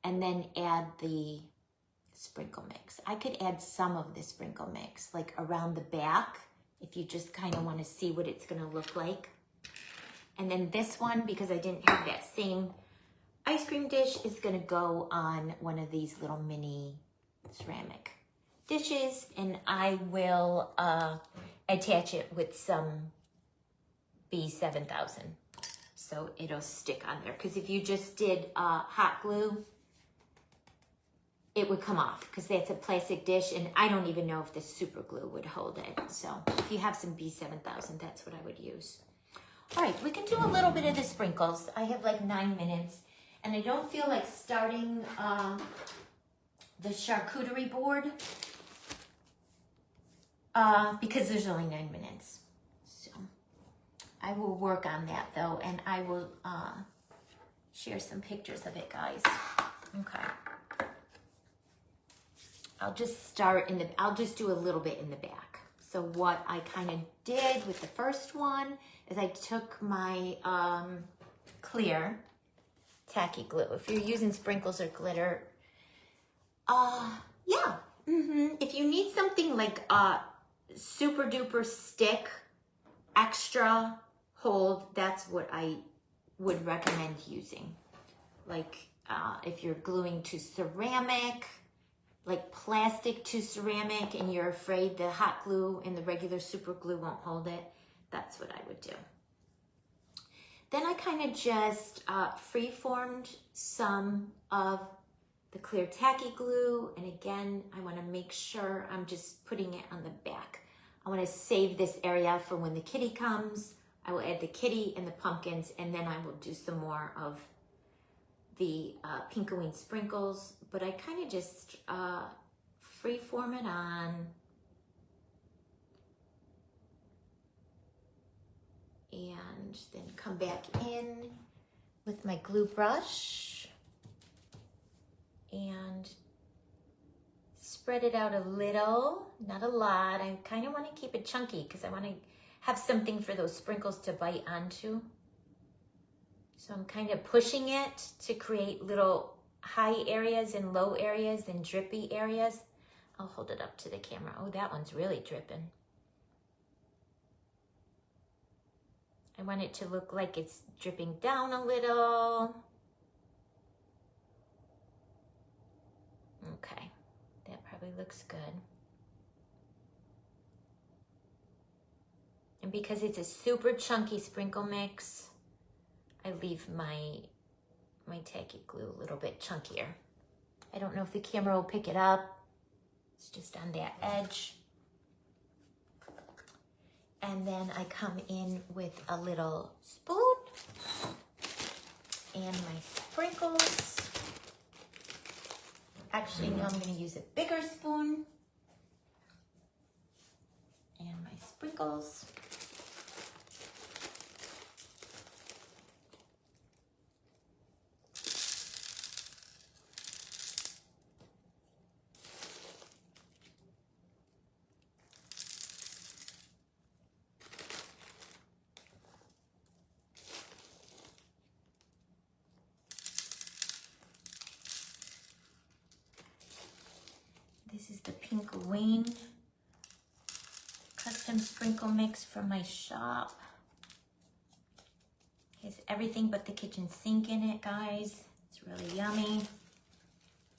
and then add the sprinkle mix. I could add some of the sprinkle mix, like around the back, if you just kind of want to see what it's going to look like. And then this one, because I didn't have that same ice cream dish, is going to go on one of these little mini ceramic dishes, and I will attach it with some B7000 so it'll stick on there, because if you just did hot glue, it would come off, because that's a plastic dish, and I don't even know if the super glue would hold it. So if you have some B7000, that's what I would use. All right, we can do a little bit of the sprinkles. I have like 9 minutes, and I don't feel like starting the charcuterie board because there's only 9 minutes. So I will work on that though, and I will share some pictures of it, guys. Okay. I'll just start I'll just do a little bit in the back. So what I kind of did with the first one is I took my clear tacky glue. If you're using sprinkles or glitter, yeah. If you need something like super duper stick, extra hold, that's what I would recommend using. Like if you're gluing to ceramic, like plastic to ceramic, and you're afraid the hot glue and the regular super glue won't hold it, that's what I would do. Then I kind of just free-formed some of the clear tacky glue, and again, I want to make sure I'm just putting it on the back. I want to save this area for when the kitty comes. I will add the kitty and the pumpkins, and then I will do some more of the Pink-o-ween sprinkles, but I kind of just free-form it on. And then come back in with my glue brush and spread it out a little, not a lot. I kind of want to keep it chunky because I want to have something for those sprinkles to bite onto. So I'm kind of pushing it to create little high areas and low areas and drippy areas. I'll hold it up to the camera. Oh, that one's really dripping. I want it to look like it's dripping down a little. Okay, that probably looks good. And because it's a super chunky sprinkle mix, I leave my tacky glue a little bit chunkier. I don't know if the camera will pick it up. It's just on that edge. And then I come in with a little spoon and my sprinkles. Actually, no, I'm going to use a bigger spoon. And my sprinkles. This is the Pink-o-ween custom sprinkle mix from my shop. Has everything but the kitchen sink in it, guys. It's really yummy.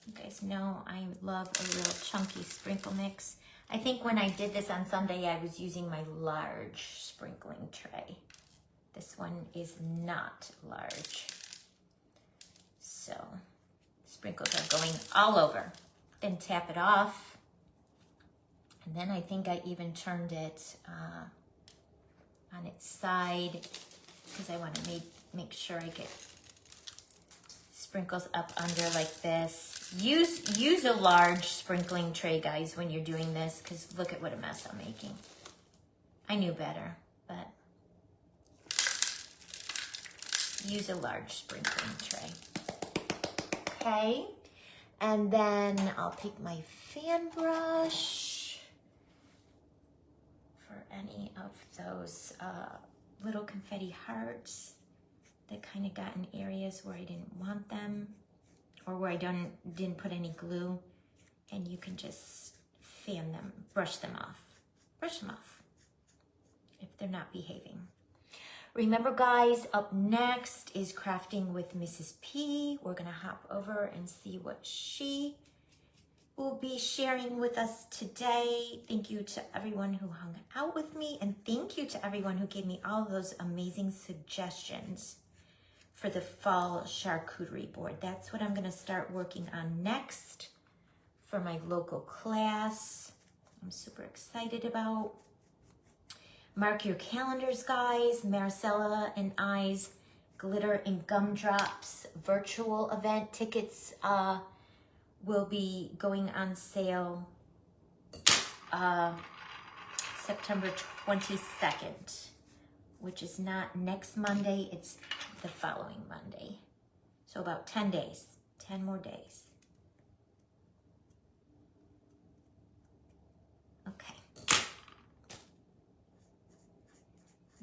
You guys know I love a real chunky sprinkle mix. I think when I did this on Sunday, I was using my large sprinkling tray. This one is not large. So sprinkles are going all over. Then tap it off. And then I think I even turned it on its side because I want to make sure I get sprinkles up under like this. Use a large sprinkling tray, guys, when you're doing this, because look at what a mess I'm making. I knew better, but use a large sprinkling tray. Okay, and then I'll take my fan brush for any of those little confetti hearts that kind of got in areas where I didn't want them, or where I didn't put any glue, and you can just fan them, brush them off if they're not behaving. Remember, guys, up next is Crafting with Mrs. P. We're gonna hop over and see what she will be sharing with us today. Thank you to everyone who hung out with me, and thank you to everyone who gave me all of those amazing suggestions for the fall charcuterie board. That's what I'm gonna start working on next for my local class. I'm super excited about. Mark your calendars, guys. Maricela and I's Glitter and Gumdrops virtual event tickets will be going on sale September 22nd, which is not next Monday, it's the following Monday. So about 10 days, 10 more days. Okay.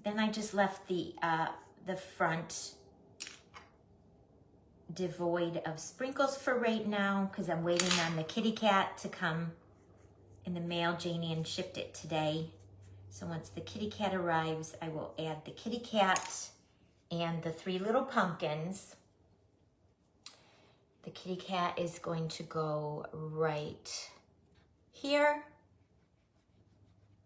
Then I just left the front devoid of sprinkles for right now because I'm waiting on the kitty cat to come in the mail. Janie and shipped it today. So once the kitty cat arrives, I will add the kitty cat and the 3 little pumpkins. The kitty cat is going to go right here.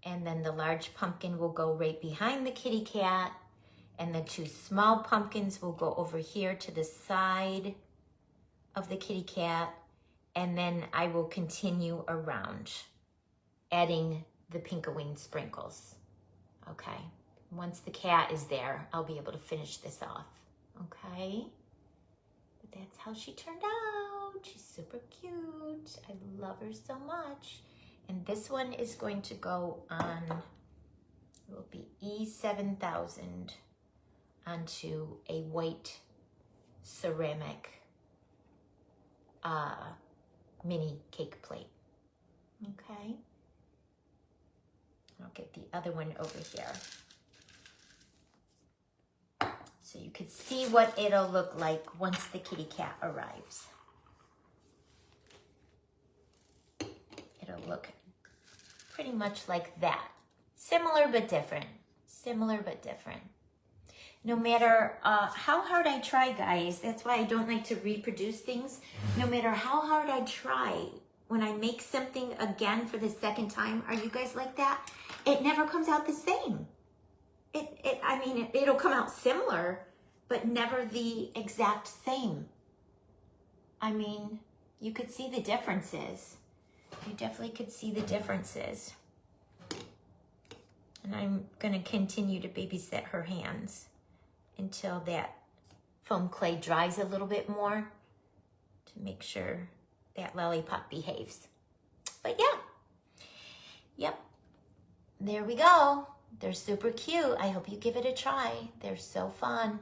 And then the large pumpkin will go right behind the kitty cat. And the 2 small pumpkins will go over here to the side of the kitty cat. And then I will continue around, adding the Pink-o-ween sprinkles. Okay. Once the cat is there, I'll be able to finish this off. Okay. But that's how she turned out. She's super cute. I love her so much. And this one is going to go on, it will be E7000 onto a white ceramic mini cake plate. Okay. I'll get the other one over here, so you could see what it'll look like once the kitty cat arrives. It'll look pretty much like that. Similar but different. Similar but different. No matter how hard I try, guys, that's why I don't like to reproduce things. No matter how hard I try, when I make something again for the second time, are you guys like that? It never comes out the same. It'll come out similar, but never the exact same. I mean, you could see the differences. You definitely could see the differences. And I'm gonna continue to babysit her hands until that foam clay dries a little bit more to make sure that lollipop behaves. But yeah, yep, there we go. They're super cute. I hope you give it a try. They're so fun.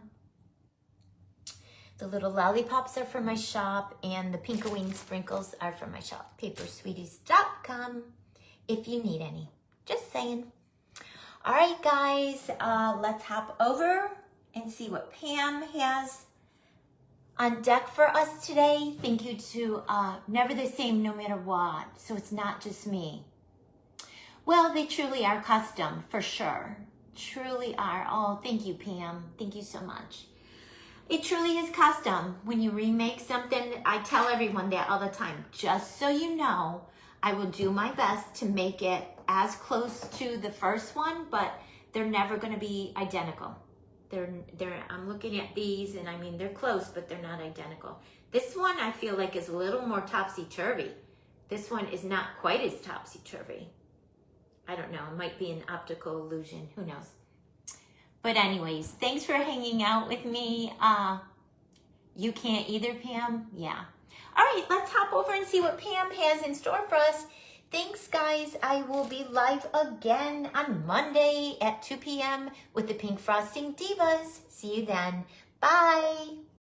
The little lollipops are from my shop, and the Pink-o-ween sprinkles are from my shop, papersweeties.com, if you need any. Just saying. All right, guys, let's hop over and see what Pam has on deck for us today. Thank you to Never the Same No Matter What, so it's not just me. Well, they truly are custom, for sure. Truly are. Oh, thank you, Pam. Thank you so much. It truly is custom. When you remake something, I tell everyone that all the time. Just so you know, I will do my best to make it as close to the first one, but they're never going to be identical. I'm looking at these, and I mean, they're close, but they're not identical. This one I feel like is a little more topsy-turvy. This one is not quite as topsy-turvy. I don't know. It might be an optical illusion. Who knows? But anyways, thanks for hanging out with me. You can't either, Pam? Yeah. All right, let's hop over and see what Pam has in store for us. Thanks, guys. I will be live again on Monday at 2 p.m. with the Pink Frosting Divas. See you then. Bye.